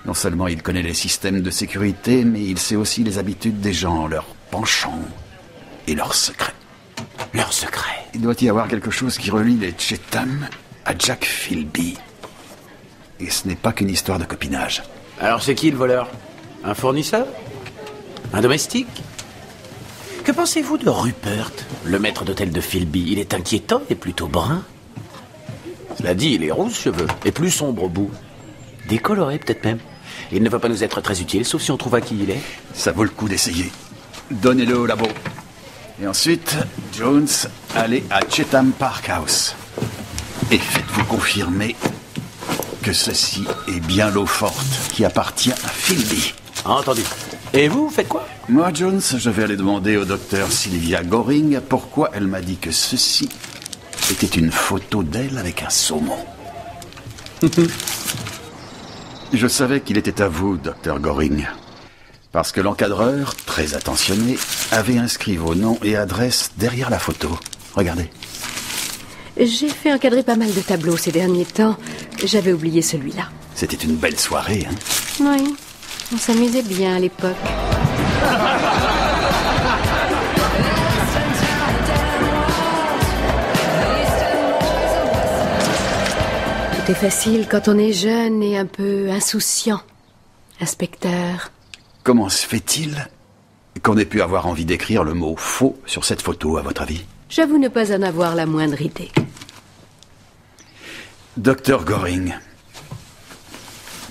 Non seulement il connaît les systèmes de sécurité, mais il sait aussi les habitudes des gens, leurs penchants et leurs secrets. Leurs secrets. Il doit y avoir quelque chose qui relie les Chetam à Jack Philby. Et ce n'est pas qu'une histoire de copinage. Alors c'est qui le voleur? Un fournisseur? Un domestique? Que pensez-vous de Rupert, le maître d'hôtel de Philby? Il est inquiétant et plutôt brun. Cela dit, il est rose cheveux et plus sombre au bout. Décoloré peut-être même. Il ne va pas nous être très utile, sauf si on trouve à qui il est. Ça vaut le coup d'essayer. Donnez-le au labo. Et ensuite, Jones, allez à Chetam Park House. Et faites-vous confirmer que ceci est bien l'eau forte qui appartient à Philby. Entendu. Et vous, faites quoi? Moi, Jones, je vais aller demander au docteur Sylvia Goring pourquoi elle m'a dit que ceci était une photo d'elle avec un saumon. Je savais qu'il était à vous, docteur Goring. Parce que l'encadreur, très attentionné, avait inscrit vos noms et adresses derrière la photo. Regardez. J'ai fait encadrer pas mal de tableaux ces derniers temps. J'avais oublié celui-là. C'était une belle soirée, hein? Oui, on s'amusait bien à l'époque. Tout est facile quand on est jeune et un peu insouciant. Inspecteur. Comment se fait-il qu'on ait pu avoir envie d'écrire le mot faux sur cette photo, à votre avis? J'avoue ne pas en avoir la moindre idée. Docteur Goring,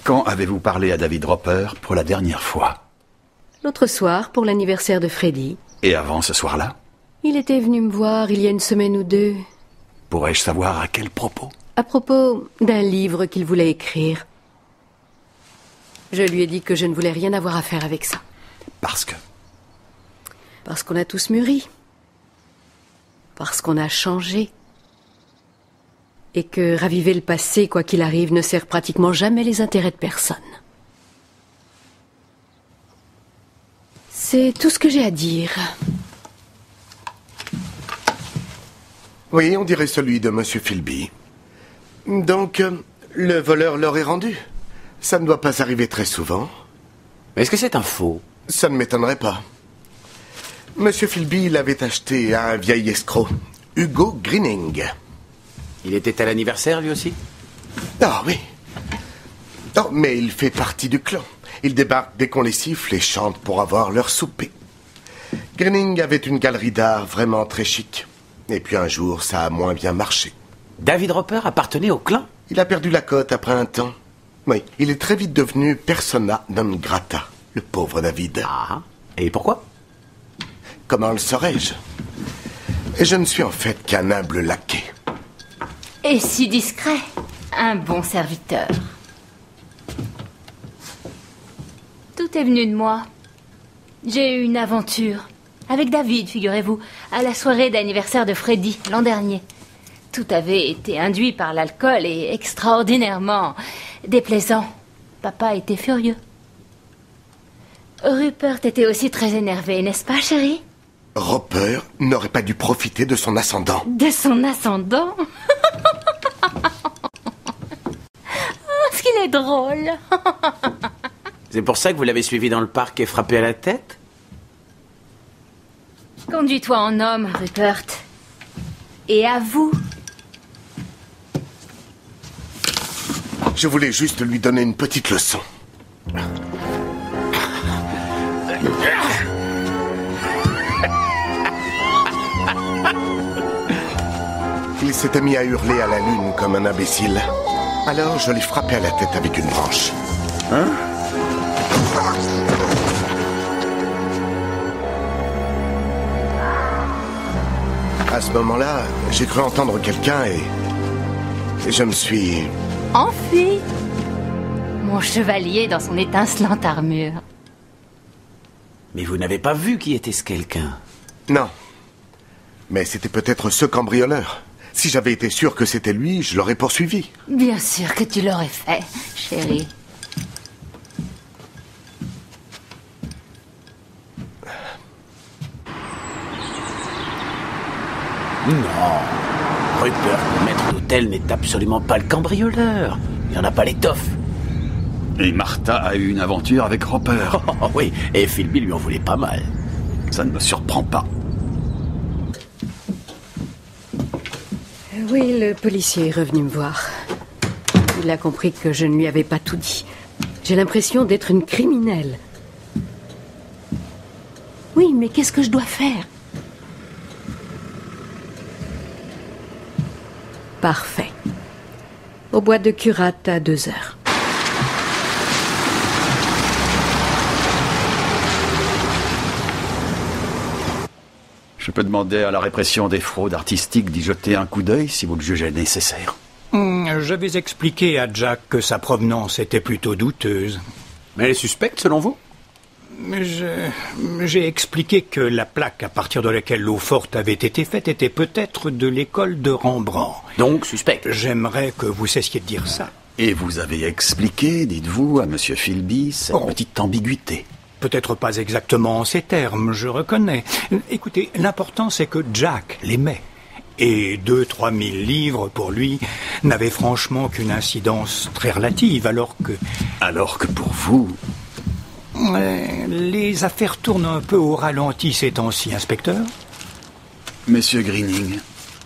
quand avez-vous parlé à David Roper pour la dernière fois? L'autre soir, pour l'anniversaire de Freddy. Et avant ce soir-là? Il était venu me voir il y a une semaine ou deux. Pourrais-je savoir à quel propos? À propos d'un livre qu'il voulait écrire. Je lui ai dit que je ne voulais rien avoir à faire avec ça. Parce que? Parce qu'on a tous mûri. Parce qu'on a changé. Et que raviver le passé, quoi qu'il arrive, ne sert pratiquement jamais les intérêts de personne. C'est tout ce que j'ai à dire. Oui, on dirait celui de Monsieur Philby. Donc, le voleur leur est rendu. Ça ne doit pas arriver très souvent. Est-ce que c'est un faux? Ça ne m'étonnerait pas. Monsieur Philby l'avait acheté à un vieil escroc, Hugo Greening. Il était à l'anniversaire, lui aussi? Ah oui. Oh, mais il fait partie du clan. Il débarque dès qu'on les siffle et chante pour avoir leur souper. Greening avait une galerie d'art vraiment très chic. Et puis un jour, ça a moins bien marché. David Roper appartenait au clan? Il a perdu la cote après un temps. Oui, il est très vite devenu persona non grata, le pauvre David. Ah, et pourquoi? Comment le saurais-je? Je ne suis en fait qu'un humble laquais. Et si discret, un bon serviteur. Tout est venu de moi. J'ai eu une aventure. Avec David, figurez-vous, à la soirée d'anniversaire de Freddy, l'an dernier. Tout avait été induit par l'alcool et extraordinairement déplaisant. Papa était furieux. Rupert était aussi très énervé, n'est-ce pas, chérie? Roper n'aurait pas dû profiter de son ascendant. De son ascendant? Oh, ce qu'il est drôle. C'est pour ça que vous l'avez suivi dans le parc et frappé à la tête? Conduis-toi en homme, Rupert. Et à vous. Je voulais juste lui donner une petite leçon. Il s'était mis à hurler à la lune comme un imbécile. Alors je l'ai frappé à la tête avec une branche. Hein? À ce moment-là, j'ai cru entendre quelqu'un et je me suis... Enfui. Mon chevalier dans son étincelante armure. Mais vous n'avez pas vu qui était ce quelqu'un? Non. Mais c'était peut-être ce cambrioleur. Si j'avais été sûr que c'était lui, je l'aurais poursuivi. Bien sûr que tu l'aurais fait, chérie. Non. Rupert, le maître d'hôtel, n'est absolument pas le cambrioleur. Il n'en a pas l'étoffe. Et Martha a eu une aventure avec Roper. Oh, oui, et Philby lui en voulait pas mal. Ça ne me surprend pas. Oui, le policier est revenu me voir. Il a compris que je ne lui avais pas tout dit. J'ai l'impression d'être une criminelle. Oui, mais qu'est-ce que je dois faire? Parfait. Au bois de Curate à 2 heures. Je peux demander à la répression des fraudes artistiques d'y jeter un coup d'œil si vous le jugez nécessaire. J'avais expliqué à Jack que sa provenance était plutôt douteuse. Mais elle est suspecte, selon vous? J'ai expliqué que la plaque à partir de laquelle l'eau forte avait été faite était peut-être de l'école de Rembrandt. Donc suspecte. J'aimerais que vous cessiez de dire ça. Et vous avez expliqué, dites-vous, à Monsieur Philby, cette petite ambiguïté. Peut-être pas exactement en ces termes, je reconnais. Écoutez, l'important c'est que Jack l'aimait. Et 2-3 000 livres, pour lui, n'avaient franchement qu'une incidence très relative, alors que... Alors que pour vous... Les affaires tournent un peu au ralenti ces temps-ci, inspecteur. Monsieur Greening,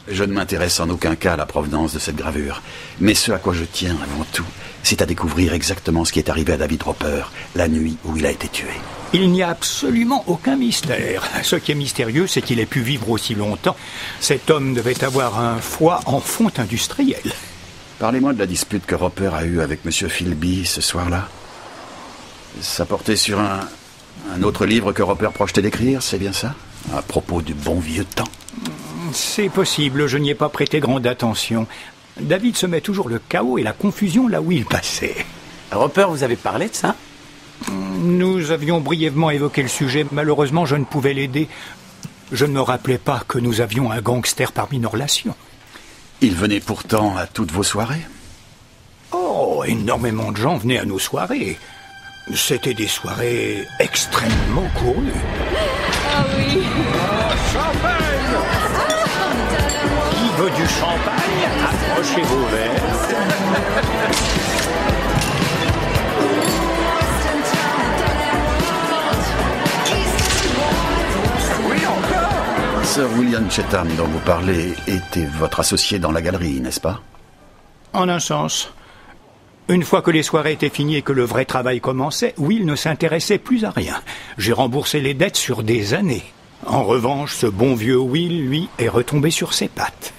je ne m'intéresse en aucun cas à la provenance de cette gravure. Mais ce à quoi je tiens avant tout, c'est à découvrir exactement ce qui est arrivé à David Roper la nuit où il a été tué. Il n'y a absolument aucun mystère. Ce qui est mystérieux, c'est qu'il ait pu vivre aussi longtemps. Cet homme devait avoir un foie en fonte industrielle. Parlez-moi de la dispute que Roper a eue avec Monsieur Philby ce soir-là. Ça portait sur un autre livre que Roper projetait d'écrire, c'est bien ça? À propos du bon vieux temps. C'est possible, je n'y ai pas prêté grande attention. David se met toujours le chaos et la confusion là où il passait. Roper, vous avez parlé de ça? Nous avions brièvement évoqué le sujet. Malheureusement, je ne pouvais l'aider. Je ne me rappelais pas que nous avions un gangster parmi nos relations. Il venait pourtant à toutes vos soirées? Oh, énormément de gens venaient à nos soirées. C'était des soirées extrêmement courues. Ah oui. Qui veut du champagne? Approchez vos verres. Sir William Chetham, dont vous parlez, était votre associé dans la galerie, n'est-ce pas? En un sens. Une fois que les soirées étaient finies et que le vrai travail commençait, Will ne s'intéressait plus à rien. J'ai remboursé les dettes sur des années. En revanche, ce bon vieux Will, lui, est retombé sur ses pattes.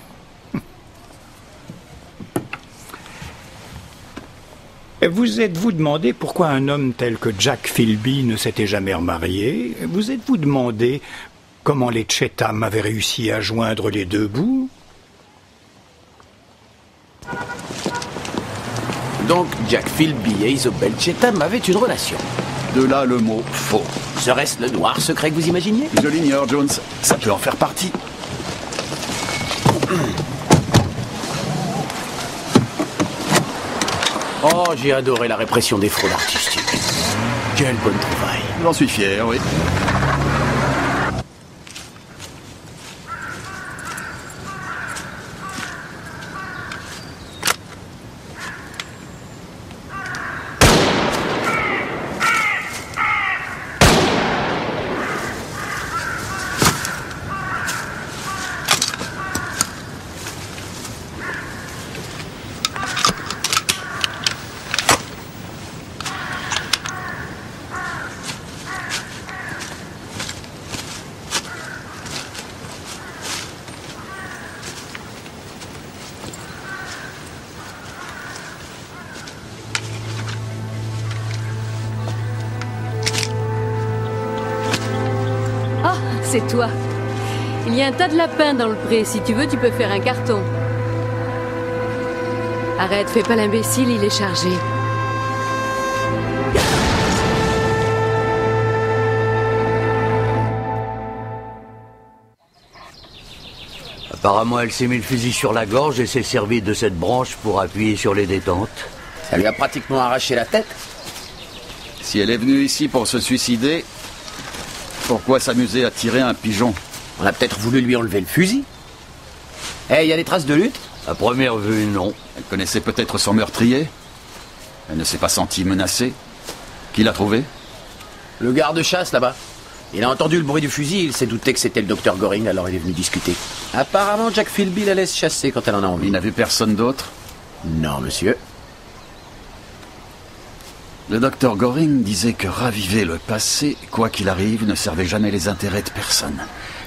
Vous êtes-vous demandé pourquoi un homme tel que Jack Philby ne s'était jamais remarié? Vous êtes-vous demandé comment les Chetham avaient réussi à joindre les deux bouts? Donc, Jack Philby et Isobel Chetham avaient une relation. De là le mot faux. Serait-ce le noir secret que vous imaginiez? Je l'ignore, Jones. Ça peut en faire partie. Oh, j'ai adoré la répression des fraudes artistiques. Quelle bonne trouvaille. J'en suis fier, oui. C'est toi. Il y a un tas de lapins dans le pré. Si tu veux, tu peux faire un carton. Arrête, fais pas l'imbécile, il est chargé. Apparemment, elle s'est mis le fusil sur la gorge et s'est servie de cette branche pour appuyer sur les détentes. Ça lui a pratiquement arraché la tête. Si elle est venue ici pour se suicider, pourquoi s'amuser à tirer un pigeon? On a peut-être voulu lui enlever le fusil. Eh, il y a des traces de lutte? À première vue, non. Elle connaissait peut-être son meurtrier? Elle ne s'est pas sentie menacée? Qui l'a trouvé? Le garde-chasse, là-bas. Il a entendu le bruit du fusil, il s'est douté que c'était le docteur Goring, alors il est venu discuter. Apparemment, Jack Philby la laisse chasser quand elle en a envie. Il n'a vu personne d'autre? Non, monsieur. Le docteur Goring disait que raviver le passé, quoi qu'il arrive, ne servait jamais les intérêts de personne.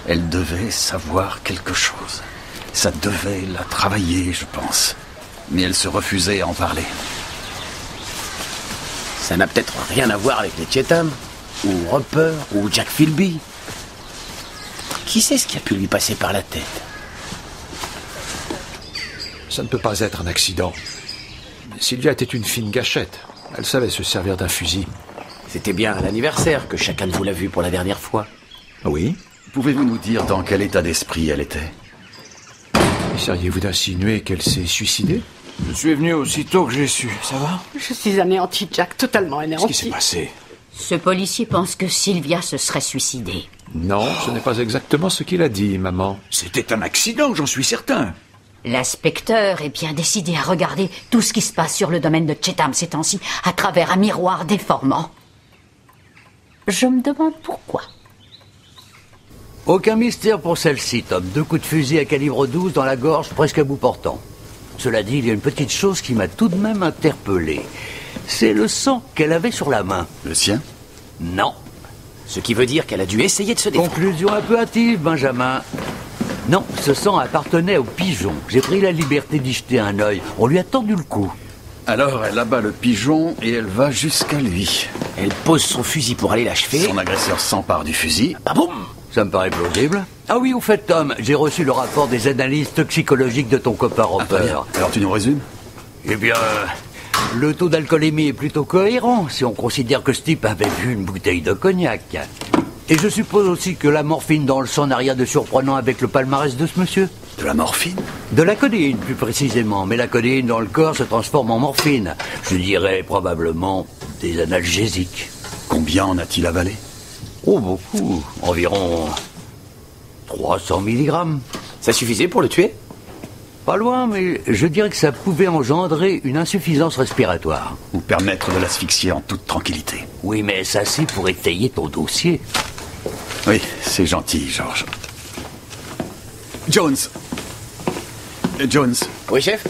Elle devait savoir quelque chose. Ça devait la travailler, je pense. Mais elle se refusait à en parler. Ça n'a peut-être rien à voir avec les Chetham, ou Roper, ou Jack Philby. Qui sait ce qui a pu lui passer par la tête? Ça ne peut pas être un accident. Sylvia était une fine gâchette. Elle savait se servir d'un fusil. C'était bien à l'anniversaire que chacun de vous l'a vu pour la dernière fois. Oui. Pouvez-vous nous dire dans quel état d'esprit elle était? Essayez-vous d'insinuer qu'elle s'est suicidée? Je suis venu aussitôt que j'ai su. Ça va? Je suis anéanti, Jack, totalement anéanti. Qu'est-ce qui s'est passé? Ce policier pense que Sylvia se serait suicidée. Non, ce n'est pas exactement ce qu'il a dit, maman. C'était un accident, j'en suis certain. L'inspecteur est bien décidé à regarder tout ce qui se passe sur le domaine de Chetham ces temps-ci à travers un miroir déformant. Je me demande pourquoi. Aucun mystère pour celle-ci, Tom. 2 coups de fusil à calibre 12 dans la gorge, presque à bout portant. Cela dit, il y a une petite chose qui m'a tout de même interpellé. C'est le sang qu'elle avait sur la main. Le sien? Non. Ce qui veut dire qu'elle a dû essayer de se défendre. Conclusion un peu hâtive, Benjamin. Non, ce sang appartenait au pigeon. J'ai pris la liberté d'y jeter un œil. On lui a tendu le cou. Alors elle abat le pigeon et elle va jusqu'à lui. Elle pose son fusil pour aller l'achever. Son agresseur s'empare du fusil. Bah boum! Ça me paraît plausible. Ah oui, au fait, Tom, j'ai reçu le rapport des analyses toxicologiques de ton copain Roper. Alors tu nous résumes? Eh bien, le taux d'alcoolémie est plutôt cohérent si on considère que ce type avait bu une bouteille de cognac. Et je suppose aussi que la morphine dans le sang n'a rien de surprenant avec le palmarès de ce monsieur. De la morphine? De la codéine, plus précisément. Mais la codéine dans le corps se transforme en morphine. Je dirais probablement des analgésiques. Combien en a-t-il avalé? Oh, beaucoup. Environ 300 mg. Ça suffisait pour le tuer? Pas loin, mais je dirais que ça pouvait engendrer une insuffisance respiratoire. Ou permettre de l'asphyxier en toute tranquillité. Oui, mais ça c'est pour étayer ton dossier. Oui, c'est gentil, George. Jones. Jones. Oui, chef?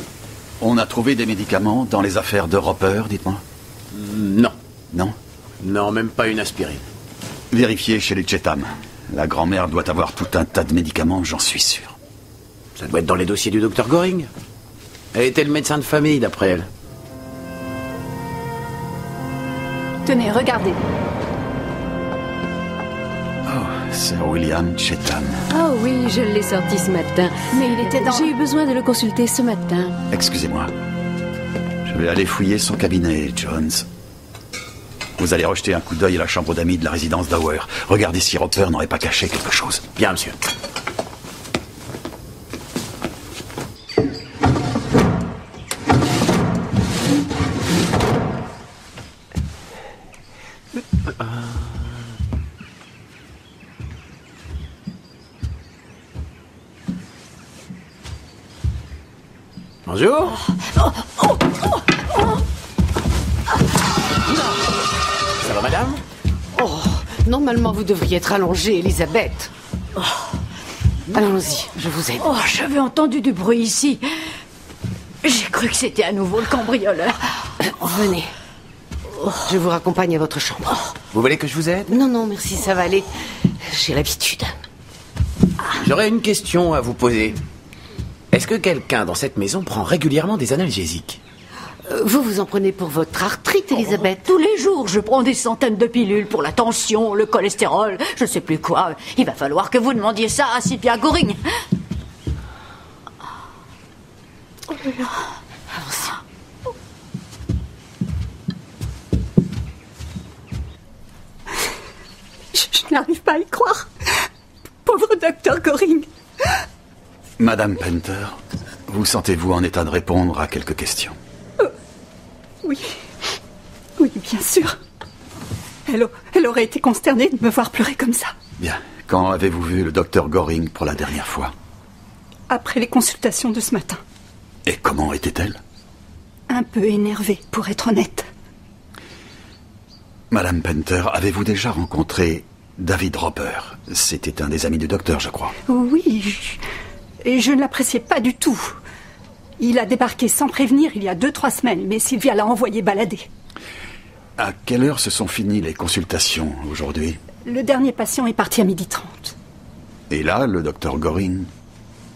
On a trouvé des médicaments dans les affaires de Roper, dites-moi. Non. Non? Non, même pas une aspirine. Vérifiez chez les Chetham. La grand-mère doit avoir tout un tas de médicaments, j'en suis sûr. Ça doit être dans les dossiers du docteur Goring. Elle était le médecin de famille, d'après elle. Tenez, regardez. Oh, Sir William Chetham. Oh oui, je l'ai sorti ce matin. Mais il était dans... J'ai eu besoin de le consulter ce matin. Excusez-moi. Je vais aller fouiller son cabinet, Jones. Vous allez rejeter un coup d'œil à la chambre d'amis de la résidence Dower. Regardez si Roper n'aurait pas caché quelque chose. Bien, monsieur. Bonjour. Ça va, madame? Oh, normalement, vous devriez être allongée, Elisabeth. Oh. Allons-y, je vous aide. Oh, j'avais entendu du bruit ici. J'ai cru que c'était à nouveau le cambrioleur. Venez. Je vous raccompagne à votre chambre. Vous voulez que je vous aide? Non, non, merci, ça va aller. J'ai l'habitude. J'aurais une question à vous poser. Est-ce que quelqu'un dans cette maison prend régulièrement des analgésiques? Vous vous en prenez pour votre arthrite, Elisabeth? Tous les jours, je prends des centaines de pilules pour la tension, le cholestérol, je sais plus quoi. Il va falloir que vous demandiez ça à Sylvia Goring. Oh là là. Allons-y. Je n'arrive pas à y croire. Pauvre docteur Goring. Madame Penter, vous sentez-vous en état de répondre à quelques questions? Oui. Oui, bien sûr. Elle aurait été consternée de me voir pleurer comme ça. Bien. Quand avez-vous vu le docteur Goring pour la dernière fois? Après les consultations de ce matin. Et comment était-elle? Un peu énervée, pour être honnête. Madame Penter, avez-vous déjà rencontré David Roper? C'était un des amis du docteur, je crois. Oui, je ne l'appréciais pas du tout. Il a débarqué sans prévenir il y a 2-3 semaines, mais Sylvia l'a envoyé balader. À quelle heure se sont finies les consultations aujourd'hui? Le dernier patient est parti à 12h30. Et là, le docteur Goring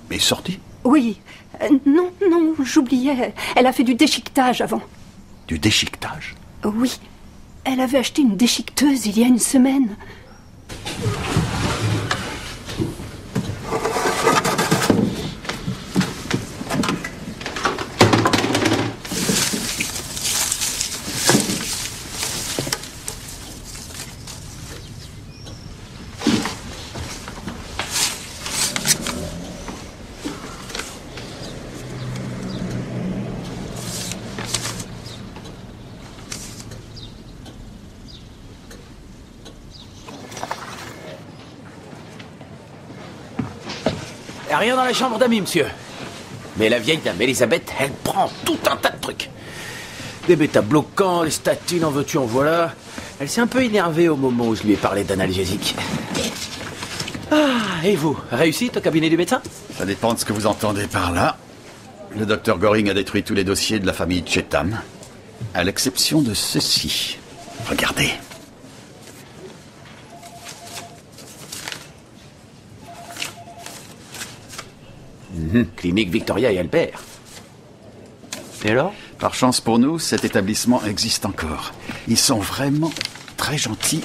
est sorti? Oui. Non, j'oubliais. Elle a fait du déchiquetage avant. Du déchiquetage? Oui. Elle avait acheté une déchiqueteuse il y a une semaine. Rien dans la chambre d'amis, monsieur. Mais la vieille dame, Elisabeth, elle prend tout un tas de trucs. Des bêta-bloquants, des statines, en veux-tu, en voilà. Elle s'est un peu énervée au moment où je lui ai parlé d'analgésique. Ah, et vous, réussite au cabinet du médecin? Ça dépend de ce que vous entendez par là. Le docteur Goring a détruit tous les dossiers de la famille Chetham, à l'exception de ceci. Regardez. Clinique Victoria et Albert. Et alors? Par chance pour nous, cet établissement existe encore. Ils sont vraiment très gentils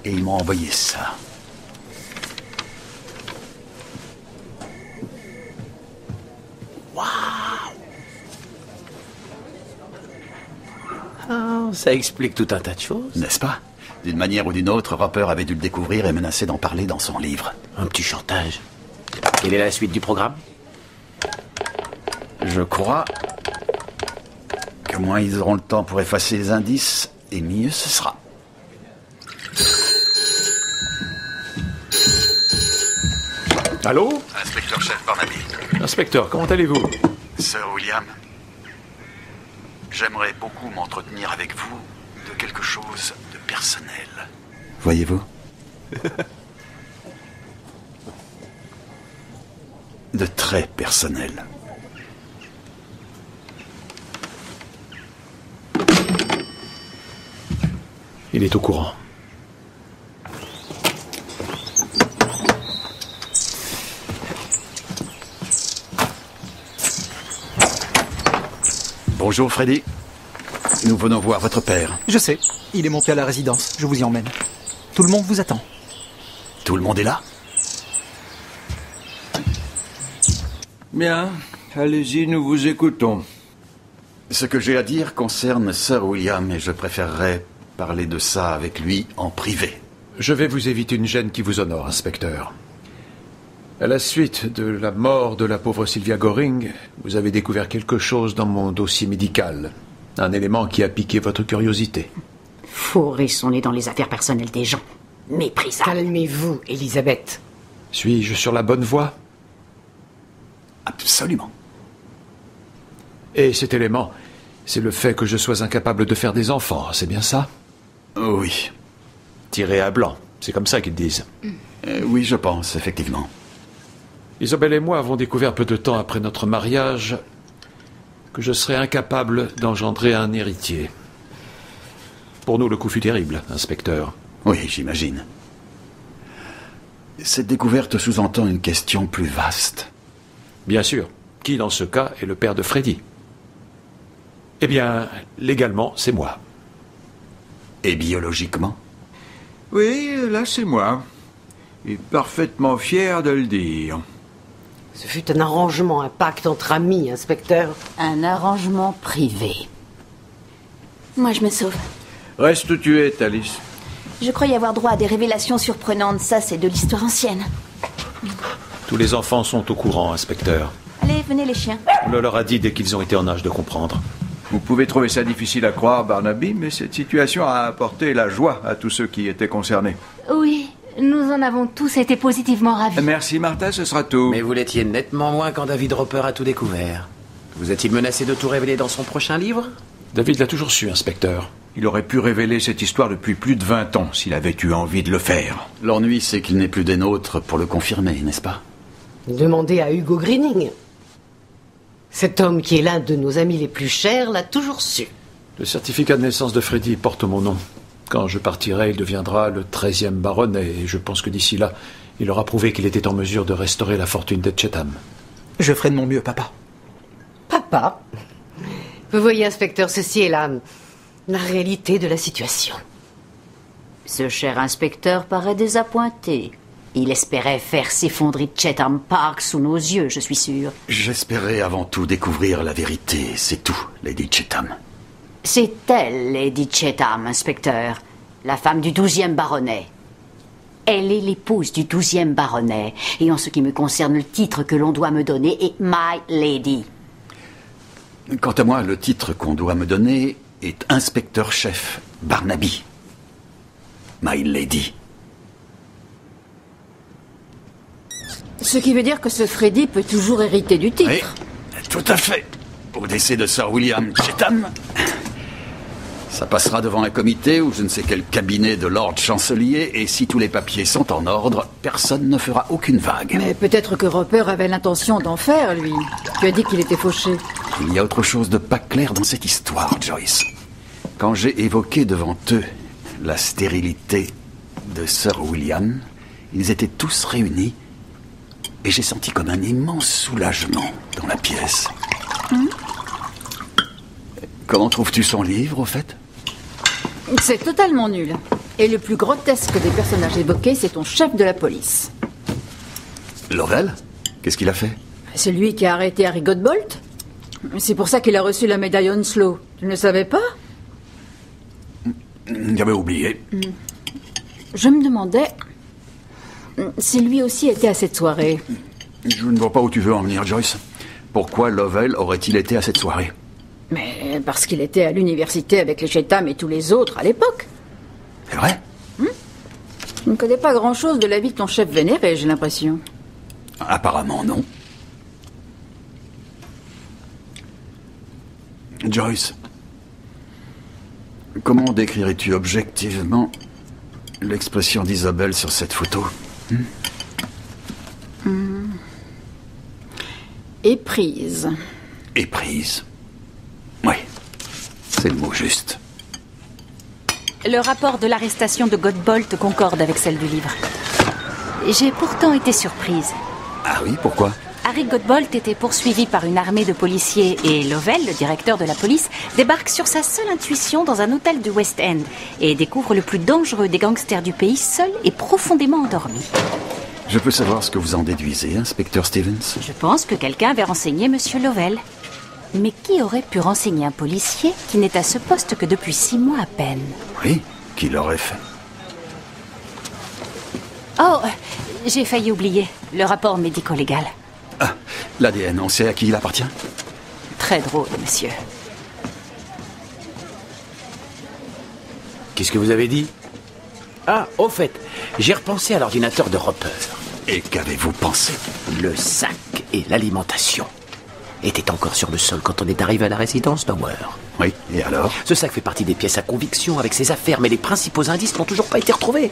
et ils m'ont envoyé ça. Waouh! Ah, ça explique tout un tas de choses. N'est-ce pas? D'une manière ou d'une autre, Roper avait dû le découvrir et menacer d'en parler dans son livre. Un petit chantage. Quelle est la suite du programme? Je crois que moins ils auront le temps pour effacer les indices, et mieux ce sera. Allô? Inspecteur-chef Barnaby. Inspecteur, comment allez-vous? Sir William, j'aimerais beaucoup m'entretenir avec vous de quelque chose de personnel. Voyez-vous? De très personnel. Il est au courant. Bonjour Freddy. Nous venons voir votre père. Je sais. Il est monté à la résidence. Je vous y emmène. Tout le monde vous attend. Tout le monde est là? Bien, allez-y, nous vous écoutons. Ce que j'ai à dire concerne Sir William et je préférerais parler de ça avec lui en privé. Je vais vous éviter une gêne qui vous honore, inspecteur. À la suite de la mort de la pauvre Sylvia Goring, vous avez découvert quelque chose dans mon dossier médical. Un élément qui a piqué votre curiosité. Fourrer son nez dans les affaires personnelles des gens. Méprisable. Calmez-vous, Elisabeth. Suis-je sur la bonne voie? Absolument. Et cet élément, c'est le fait que je sois incapable de faire des enfants, c'est bien ça? Oui. Tiré à blanc, c'est comme ça qu'ils disent. Oui, je pense, effectivement. Isabelle et moi avons découvert peu de temps après notre mariage que je serais incapable d'engendrer un héritier. Pour nous, le coup fut terrible, inspecteur. Oui, j'imagine. Cette découverte sous-entend une question plus vaste. Bien sûr. Qui, dans ce cas, est le père de Freddy? Eh bien, légalement, c'est moi. Et biologiquement? Oui, là, c'est moi. Et parfaitement fier de le dire. Ce fut un arrangement, un pacte entre amis, inspecteur. Un arrangement privé. Moi, je me sauve. Reste où tu es, Thalys. Je croyais avoir droit à des révélations surprenantes. Ça, c'est de l'histoire ancienne. Tous les enfants sont au courant, inspecteur. Allez, venez les chiens. On le leur a dit dès qu'ils ont été en âge de comprendre. Vous pouvez trouver ça difficile à croire, Barnaby, mais cette situation a apporté la joie à tous ceux qui étaient concernés. Oui, nous en avons tous été positivement ravis. Merci, Martha, ce sera tout. Mais vous l'étiez nettement moins quand David Roper a tout découvert. Vous a-t-il menacé de tout révéler dans son prochain livre? David l'a toujours su, inspecteur. Il aurait pu révéler cette histoire depuis plus de 20 ans s'il avait eu envie de le faire. L'ennui, c'est qu'il n'est plus des nôtres pour le confirmer, n'est-ce pas? Demandez à Hugo Greening. Cet homme qui est l'un de nos amis les plus chers l'a toujours su. Le certificat de naissance de Freddy porte mon nom. Quand je partirai, il deviendra le 13e baronnet, et je pense que d'ici là, il aura prouvé qu'il était en mesure de restaurer la fortune des Chetham. Je ferai de mon mieux, papa. Papa? Vous voyez, inspecteur, ceci est la réalité de la situation. Ce cher inspecteur paraît désappointé. Il espérait faire s'effondrer Chetham Park sous nos yeux, je suis sûr. J'espérais avant tout découvrir la vérité, c'est tout, Lady Chetham. C'est elle, Lady Chetham, inspecteur, la femme du 12e baronnet. Elle est l'épouse du 12e baronnet, et en ce qui me concerne, le titre que l'on doit me donner est My Lady. Quant à moi, le titre qu'on doit me donner est inspecteur-chef Barnaby. My Lady. Ce qui veut dire que ce Freddy peut toujours hériter du titre. Oui, tout à fait. Au décès de Sir William Chetham, ça passera devant un comité ou je ne sais quel cabinet de Lord Chancelier, et si tous les papiers sont en ordre, personne ne fera aucune vague. Mais peut-être que Roper avait l'intention d'en faire, lui. Tu as dit qu'il était fauché. Il y a autre chose de pas clair dans cette histoire, Joyce. Quand j'ai évoqué devant eux la stérilité de Sir William, ils étaient tous réunis et j'ai senti comme un immense soulagement dans la pièce. Comment trouves-tu son livre, au fait? C'est totalement nul. Et le plus grotesque des personnages évoqués, c'est ton chef de la police. Lovell? Qu'est-ce qu'il a fait? C'est lui qui a arrêté Harry Godbolt. C'est pour ça qu'il a reçu la médaille Onslow. Tu ne le savais pas? J'avais oublié. Je me demandais si lui aussi était à cette soirée. Je ne vois pas où tu veux en venir, Joyce. Pourquoi Lovell aurait-il été à cette soirée? Mais parce qu'il était à l'université avec les Chetham et tous les autres à l'époque. C'est vrai? Tu ne connais pas grand-chose de la vie de ton chef vénéré, j'ai l'impression. Apparemment, non. Joyce, comment décrirais-tu objectivement l'expression d'Isabelle sur cette photo? Éprise. Éprise. Oui, c'est le mot juste. Le rapport de l'arrestation de Godbolt concorde avec celle du livre. J'ai pourtant été surprise. Ah oui, pourquoi? Harry Godbolt était poursuivi par une armée de policiers et Lovell, le directeur de la police, débarque sur sa seule intuition dans un hôtel du West End et découvre le plus dangereux des gangsters du pays, seul et profondément endormi. Je peux savoir ce que vous en déduisez, inspecteur Stevens? Je pense que quelqu'un avait renseigné Monsieur Lovell. Mais qui aurait pu renseigner un policier qui n'est à ce poste que depuis 6 mois à peine? Oui, qui l'aurait fait? Oh, j'ai failli oublier le rapport médico-légal. Ah, l'ADN, on sait à qui il appartient? Très drôle, monsieur. Qu'est-ce que vous avez dit? Ah, au fait, j'ai repensé à l'ordinateur de Roper. Et qu'avez-vous pensé? Le sac et l'alimentation étaient encore sur le sol quand on est arrivé à la résidence Dower. Oui, et alors? Ce sac fait partie des pièces à conviction avec ses affaires, mais les principaux indices n'ont toujours pas été retrouvés.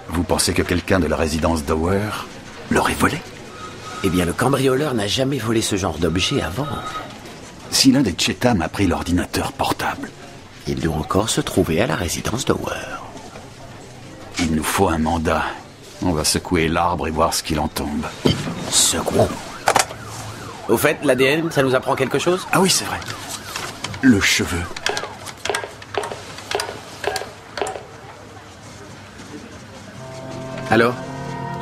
Vous pensez que quelqu'un de la résidence Dower l'aurait volé? Eh bien, le cambrioleur n'a jamais volé ce genre d'objet avant. Si l'un des Chetam a pris l'ordinateur portable, il doit encore se trouver à la résidence Dower. Il nous faut un mandat. On va secouer l'arbre et voir ce qu'il en tombe. Secouons. Au fait, l'ADN, ça nous apprend quelque chose? Ah oui, c'est vrai. Le cheveu. Alors,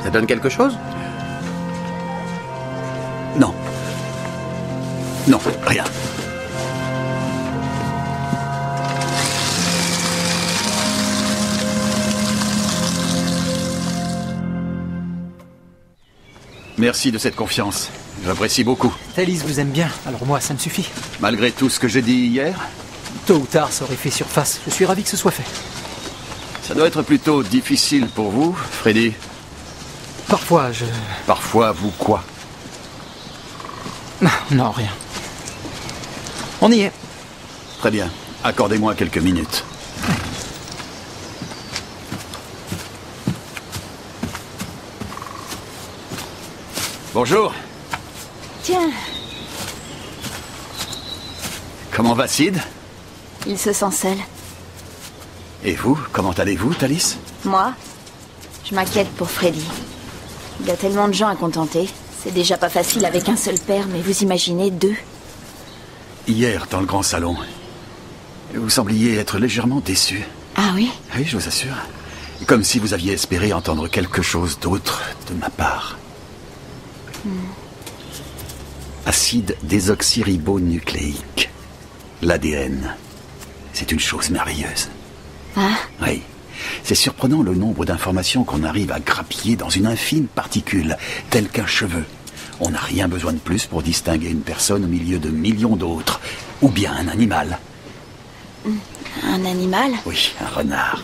ça donne quelque chose? Non. Non, rien. Merci de cette confiance. J'apprécie beaucoup. Thalys vous aime bien, alors moi, ça me suffit. Malgré tout ce que j'ai dit hier? Tôt ou tard, ça aurait fait surface. Je suis ravi que ce soit fait. Ça doit être plutôt difficile pour vous, Freddy. Parfois, je... Parfois, vous quoi? Non, rien. On y est. Très bien. Accordez-moi quelques minutes. Bonjour. Tiens, Comment va Sid? il se sent seul. Et vous, comment allez-vous, Thalys? Moi, je m'inquiète pour Freddy. Il y a tellement de gens à contenter. C'est déjà pas facile avec un seul père, mais vous imaginez 2. Hier, dans le grand salon, vous sembliez être légèrement déçu. Ah oui? Oui, je vous assure. Comme si vous aviez espéré entendre quelque chose d'autre de ma part. Acide désoxyribonucléique. L'ADN. C'est une chose merveilleuse. Ah? Oui. C'est surprenant le nombre d'informations qu'on arrive à grappiller dans une infime particule, telle qu'un cheveu. On n'a rien besoin de plus pour distinguer une personne au milieu de millions d'autres. Ou bien un animal. Un animal? Oui, un renard.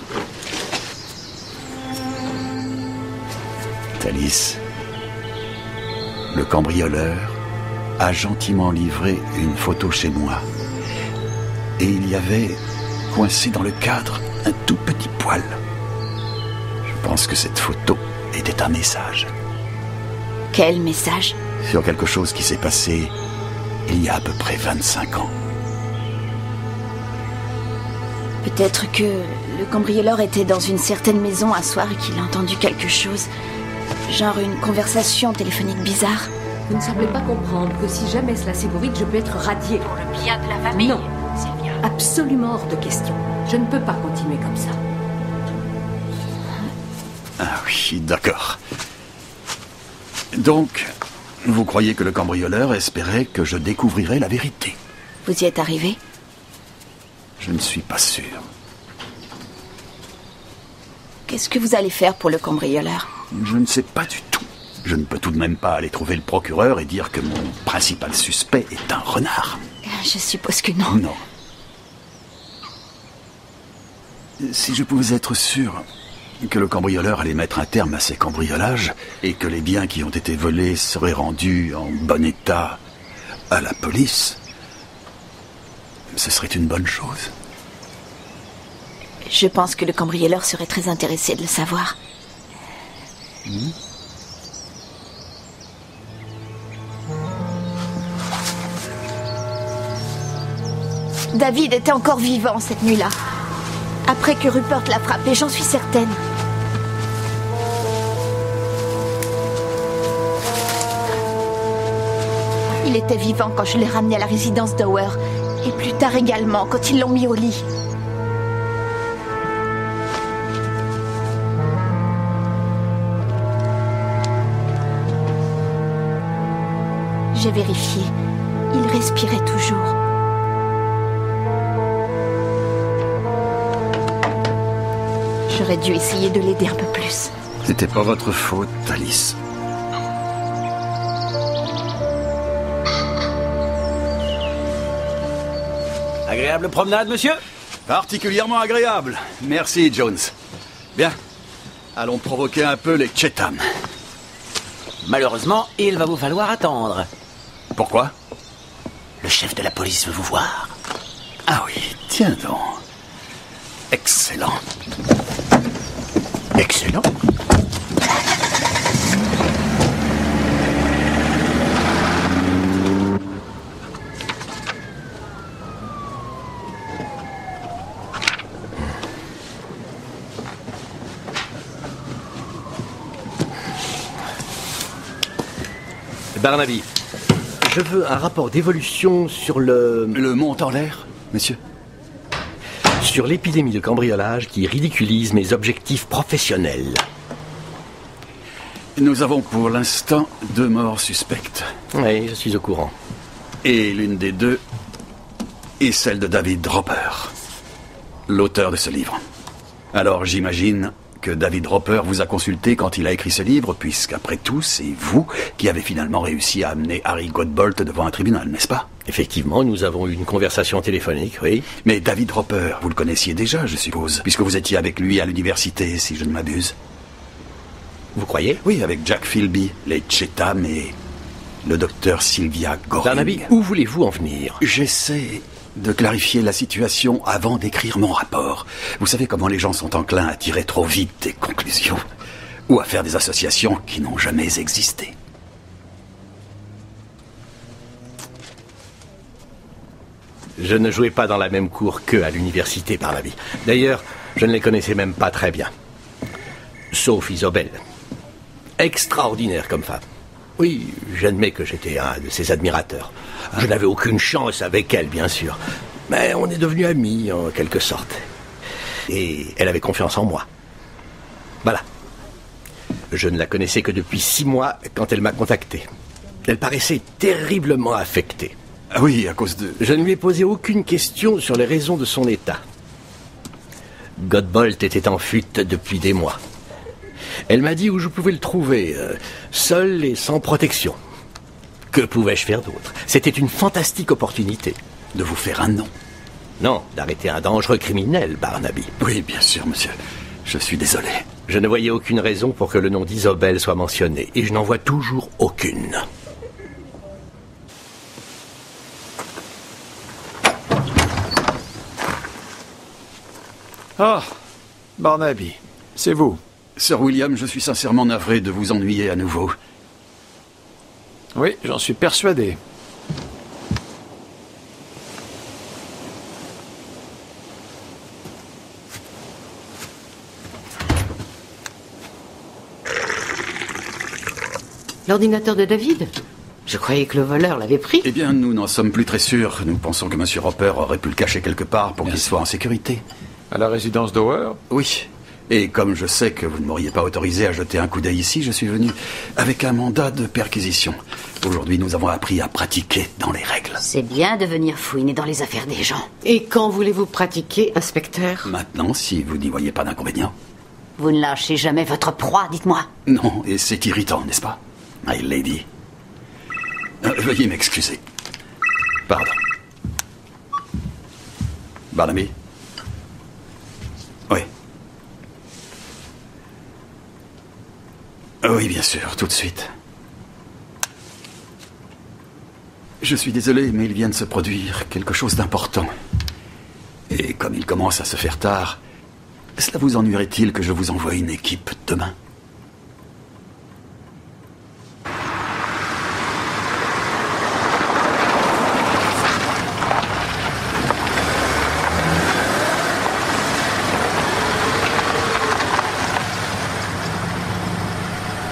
Thalys, le cambrioleur a gentiment livré une photo chez moi. Et il y avait, coincé dans le cadre, un tout petit poil. Je pense que cette photo était un message. Quel message? Sur quelque chose qui s'est passé il y a à peu près 25 ans. Peut-être que le cambrioleur était dans une certaine maison un soir et qu'il a entendu quelque chose. Genre une conversation téléphonique bizarre. Vous ne semblez pas comprendre que si jamais cela s'ébruite, je peux être radiée. Pour le bien de la famille. Non, absolument hors de question. Je ne peux pas continuer comme ça. Ah oui, d'accord. Donc, vous croyez que le cambrioleur espérait que je découvrirais la vérité? Vous y êtes arrivé? Je ne suis pas sûr. Qu'est-ce que vous allez faire pour le cambrioleur? Je ne sais pas du tout. Je ne peux tout de même pas aller trouver le procureur et dire que mon principal suspect est un renard. Je suppose que non. Non. Si je pouvais être sûr que le cambrioleur allait mettre un terme à ses cambriolages et que les biens qui ont été volés seraient rendus en bon état à la police, ce serait une bonne chose. Je pense que le cambrioleur serait très intéressé de le savoir. David était encore vivant cette nuit-là. Après que Rupert l'a frappé, j'en suis certaine. Il était vivant quand je l'ai ramené à la résidence Dower. Et plus tard également, quand ils l'ont mis au lit. J'ai vérifié. Il respirait toujours. J'aurais dû essayer de l'aider un peu plus. C'était pas votre faute, Alice. Agréable promenade, monsieur? Particulièrement agréable. Merci, Jones. Bien. Allons provoquer un peu les Chetham. Malheureusement, il va vous falloir attendre. Pourquoi? Le chef de la police veut vous voir. Ah oui, tiens donc. Excellent. Excellent. Barnaby, je veux un rapport d'évolution sur le... Le mont en l'air, monsieur? Sur l'épidémie de cambriolage qui ridiculise mes objectifs professionnels. Nous avons pour l'instant 2 morts suspectes. Oui, je suis au courant. Et l'une des 2 est celle de David Dropper, l'auteur de ce livre. Alors j'imagine que David Dropper vous a consulté quand il a écrit ce livre, puisqu'après tout, c'est vous qui avez finalement réussi à amener Harry Godbolt devant un tribunal, n'est-ce pas? Effectivement, nous avons eu une conversation téléphonique, oui. Mais David Dropper, vous le connaissiez déjà, je suppose, puisque vous étiez avec lui à l'université, si je ne m'abuse. Vous croyez? Oui, avec Jack Philby, les Chetham et le docteur Sylvia Goring. Barnaby, où voulez-vous en venir? J'essaie de clarifier la situation avant d'écrire mon rapport. Vous savez comment les gens sont enclins à tirer trop vite des conclusions ou à faire des associations qui n'ont jamais existé. Je ne jouais pas dans la même cour qu'eux à l'université, Barnaby. D'ailleurs, je ne les connaissais même pas très bien. Sauf Isobel. Extraordinaire comme femme. Oui, j'admets que j'étais un de ses admirateurs. Je n'avais aucune chance avec elle, bien sûr. Mais on est devenus amis, en quelque sorte. Et elle avait confiance en moi. Voilà. Je ne la connaissais que depuis 6 mois quand elle m'a contacté. Elle paraissait terriblement affectée. Ah oui, à cause de... Je ne lui ai posé aucune question sur les raisons de son état. Godbolt était en fuite depuis des mois. Elle m'a dit où je pouvais le trouver, seul et sans protection. Que pouvais-je faire d'autre? C'était une fantastique opportunité. De vous faire un nom? Non, d'arrêter un dangereux criminel, Barnaby. Oui, bien sûr, monsieur. Je suis désolé. Je ne voyais aucune raison pour que le nom d'Isobel soit mentionné, et je n'en vois toujours aucune. Ah, Barnaby, c'est vous. Sir William, je suis sincèrement navré de vous ennuyer à nouveau. Oui, j'en suis persuadé. L'ordinateur de David? Je croyais que le voleur l'avait pris. Eh bien, nous n'en sommes plus très sûrs. Nous pensons que M. Roper aurait pu le cacher quelque part pour qu'il soit en sécurité. À la résidence Dower? Oui. Et comme je sais que vous ne m'auriez pas autorisé à jeter un coup d'œil ici, je suis venu avec un mandat de perquisition. Aujourd'hui, nous avons appris à pratiquer dans les règles. C'est bien de venir fouiner dans les affaires des gens. Et quand voulez-vous pratiquer, inspecteur? Maintenant, si vous n'y voyez pas d'inconvénient. Vous ne lâchez jamais votre proie, dites-moi. Non, et c'est irritant, n'est-ce pas, my lady? Veuillez m'excuser. Pardon. Barnaby? Oui. Oui, bien sûr, tout de suite. Je suis désolé, mais il vient de se produire quelque chose d'important. Et comme il commence à se faire tard, cela vous ennuierait-il que je vous envoie une équipe demain ?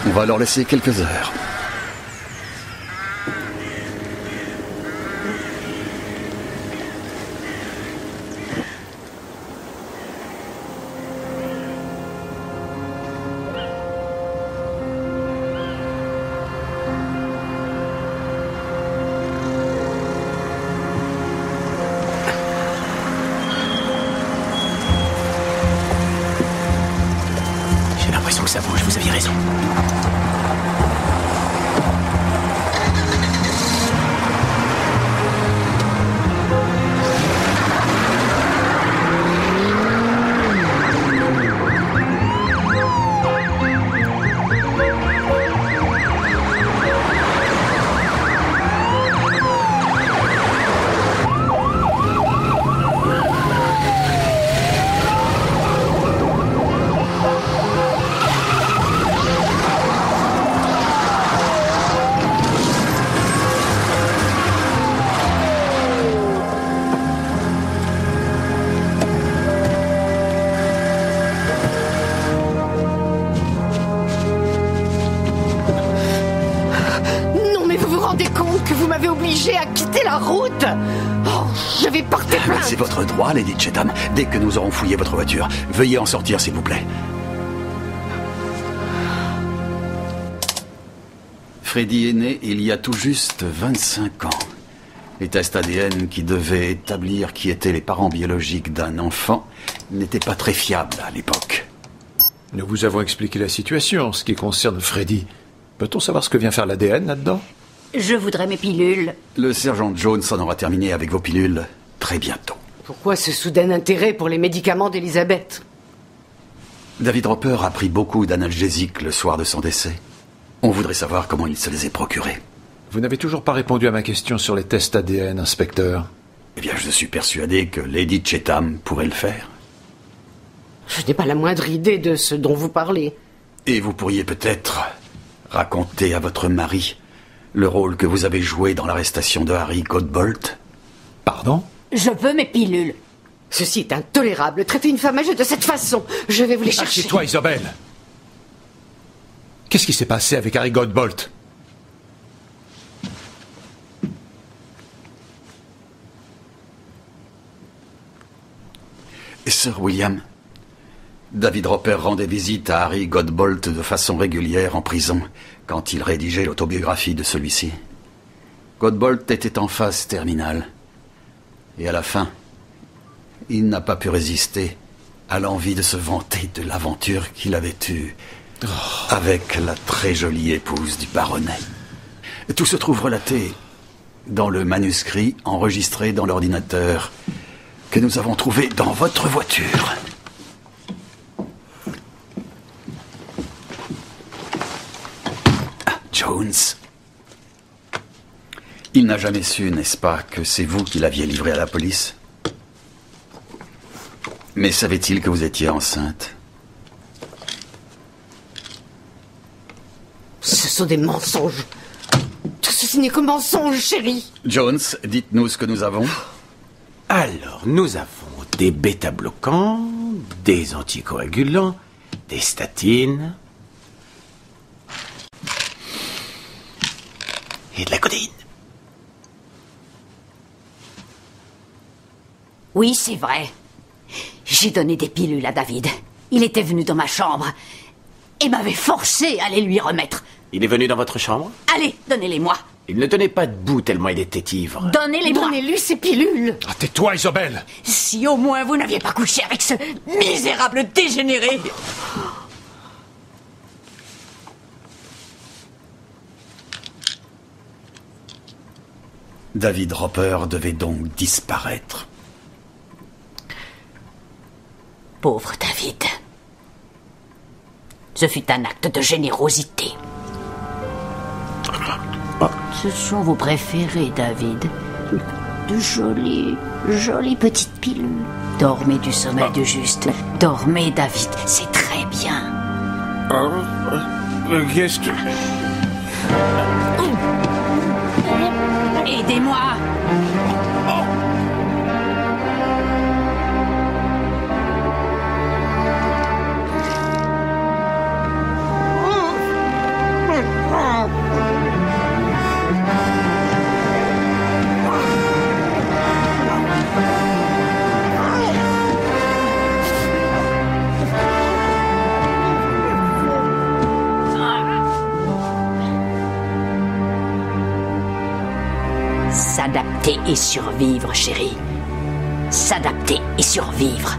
On va leur laisser quelques heures. J'ai l'impression que ça bouge, vous aviez raison. À quitter la route. Oh, je vais porter plainte. C'est votre droit, Lady Chatham. Dès que nous aurons fouillé votre voiture, veuillez en sortir, s'il vous plaît. Freddy est né il y a tout juste 25 ans. Les tests ADN qui devaient établir qui étaient les parents biologiques d'un enfant n'étaient pas très fiables à l'époque. Nous vous avons expliqué la situation en ce qui concerne Freddy. Peut-on savoir ce que vient faire l'ADN là-dedans ? Je voudrais mes pilules. Le sergent Jones en aura terminé avec vos pilules très bientôt. Pourquoi ce soudain intérêt pour les médicaments d'Elizabeth ? David Roper a pris beaucoup d'analgésiques le soir de son décès. On voudrait savoir comment il se les est procurés. Vous n'avez toujours pas répondu à ma question sur les tests ADN, inspecteur. Eh bien, je suis persuadé que Lady Chatham pourrait le faire. Je n'ai pas la moindre idée de ce dont vous parlez. Et vous pourriez peut-être raconter à votre mari le rôle que vous avez joué dans l'arrestation de Harry Godbolt. Pardon ? Je veux mes pilules. Ceci est intolérable. Traiter une femme âgée de cette façon. Je vais vous les chercher. Assieds-toi, Isabelle. Qu'est-ce qui s'est passé avec Harry Godbolt ? Sir William, David Roper rendait visite à Harry Godbolt de façon régulière en prison quand il rédigeait l'autobiographie de celui-ci. Godbolt était en phase terminale. Et à la fin, il n'a pas pu résister à l'envie de se vanter de l'aventure qu'il avait eue avec la très jolie épouse du baronnet. Tout se trouve relaté dans le manuscrit enregistré dans l'ordinateur que nous avons trouvé dans votre voiture. Jones. Il n'a jamais su, n'est-ce pas, que c'est vous qui l'aviez livré à la police? Mais savait-il que vous étiez enceinte? Ce sont des mensonges. Tout ceci n'est que mensonge, chérie. Jones, dites-nous ce que nous avons. Alors, nous avons des bêta-bloquants, des anticoagulants, des statines et de la codéine. Oui, c'est vrai. J'ai donné des pilules à David. Il était venu dans ma chambre et m'avait forcé à les lui remettre. Il est venu dans votre chambre? Allez, donnez-les-moi. Il ne tenait pas debout tellement il était ivre. Donnez-les-moi. Donnez-lui ces pilules. Ah, tais-toi, Isabelle. Si au moins vous n'aviez pas couché avec ce misérable dégénéré. David Roper devait donc disparaître. Pauvre David. Ce fut un acte de générosité. Ce sont vos préférés, David. De jolies petites pilules. Dormez du sommeil de juste. Dormez, David, c'est très bien. Qu'est-ce que... Aidez-moi! S'adapter et survivre, chérie. S'adapter et survivre.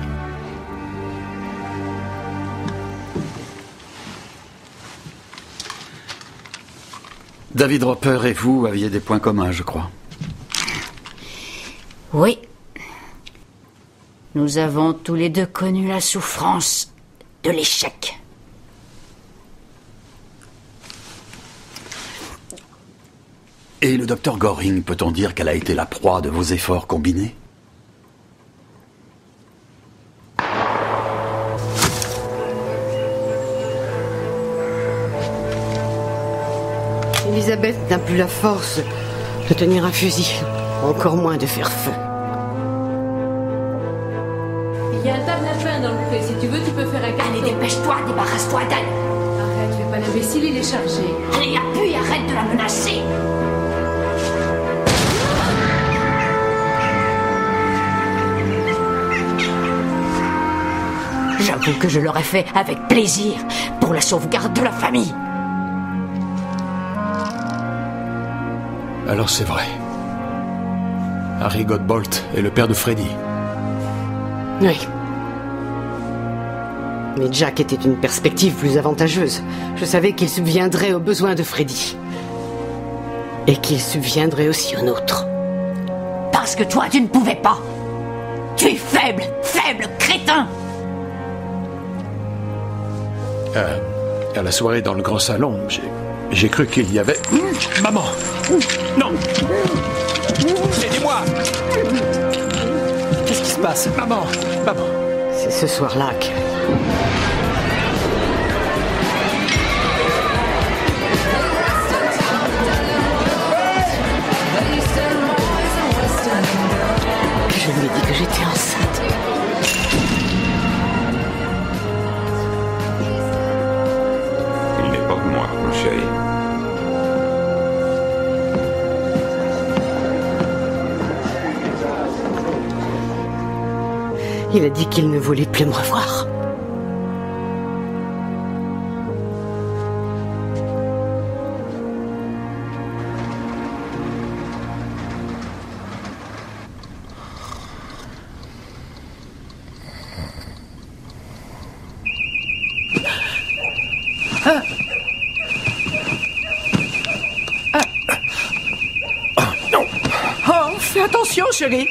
David Roper et vous aviez des points communs, je crois. Oui. Nous avons tous les deux connu la souffrance de l'échec. Et le docteur Goring, peut-on dire qu'elle a été la proie de vos efforts combinés? Elisabeth n'a plus la force de tenir un fusil, encore moins de faire feu. Il y a un tas de lapins dans le pré. Si tu veux, tu peux faire un carton. Allez, dépêche-toi, débarrasse-toi d'elle. Arrête, fais pas l'imbécile, il est chargé. Allez, appuie, arrête de la menacer. J'avoue que je l'aurais fait avec plaisir pour la sauvegarde de la famille. Alors c'est vrai. Harry Godbolt est le père de Freddy. Oui. Mais Jack était une perspective plus avantageuse. Je savais qu'il subviendrait aux besoins de Freddy. Et qu'il subviendrait aussi aux nôtres. Parce que toi, tu ne pouvais pas. Tu es faible, faible, crétin. À la soirée dans le grand salon, j'ai cru qu'il y avait... Maman! Non! Aidez-moi! Qu'est-ce qui se passe? Maman! Maman! C'est ce soir-là que... je lui ai dit que j'étais enceinte. Il n'est pas de moi, mon chéri. Il a dit qu'il ne voulait plus me revoir. Non. Oh, fais attention, chérie.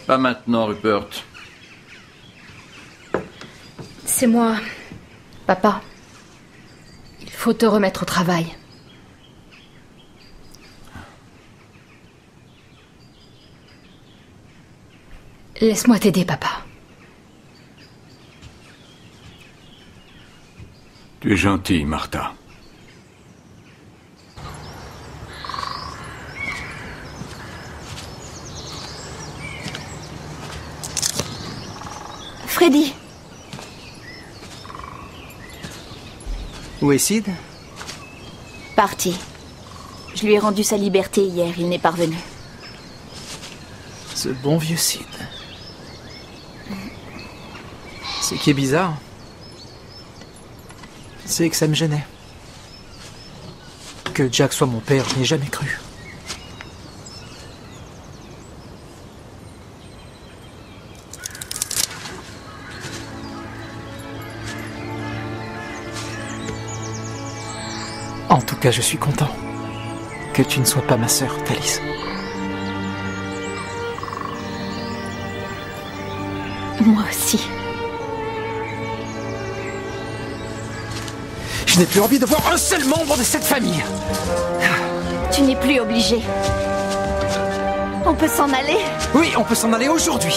Pas maintenant, Rupert. C'est moi, papa. Il faut te remettre au travail. Laisse-moi t'aider, papa. Tu es gentille, Martha. Freddy. Où est Sid? Parti. Je lui ai rendu sa liberté hier, il n'est pas revenu. Ce bon vieux Sid. Ce qui est bizarre, c'est que ça me gênait. Que Jack soit mon père, je n'y ai jamais cru. En tout cas, je suis content que tu ne sois pas ma sœur, Thalys. Moi aussi. Je n'ai plus envie de voir un seul membre de cette famille. Tu n'es plus obligé. On peut s'en aller? Oui, on peut s'en aller aujourd'hui.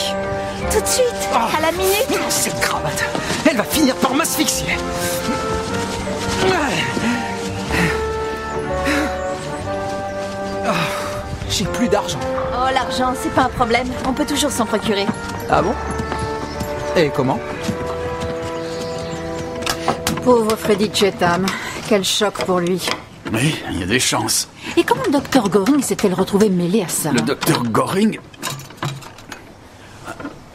Tout de suite, à la minute. Non, cette cravate, elle va finir par m'asphyxier. J'ai plus d'argent. Oh, l'argent, c'est pas un problème. On peut toujours s'en procurer. Ah bon? Et comment? Pauvre Freddy Chetam. Quel choc pour lui. Oui, il y a des chances. Et comment le docteur Goring s'est-elle retrouvé mêlé à ça? Le docteur Goring...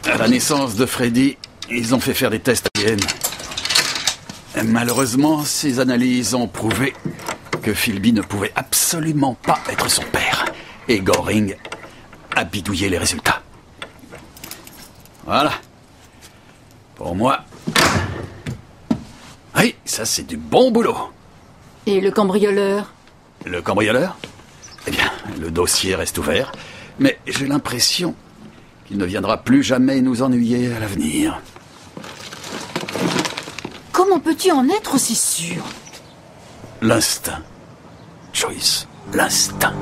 À la naissance de Freddy, ils ont fait faire des tests ADN. Malheureusement, ces analyses ont prouvé que Philby ne pouvait absolument pas être son père. Et Goring a bidouillé les résultats. Voilà. Pour moi... Oui, ça c'est du bon boulot. Et le cambrioleur? Le cambrioleur? Eh bien, le dossier reste ouvert, mais j'ai l'impression qu'il ne viendra plus jamais nous ennuyer à l'avenir. Comment peux-tu en être aussi sûr? L'instinct. Joyce, l'instinct.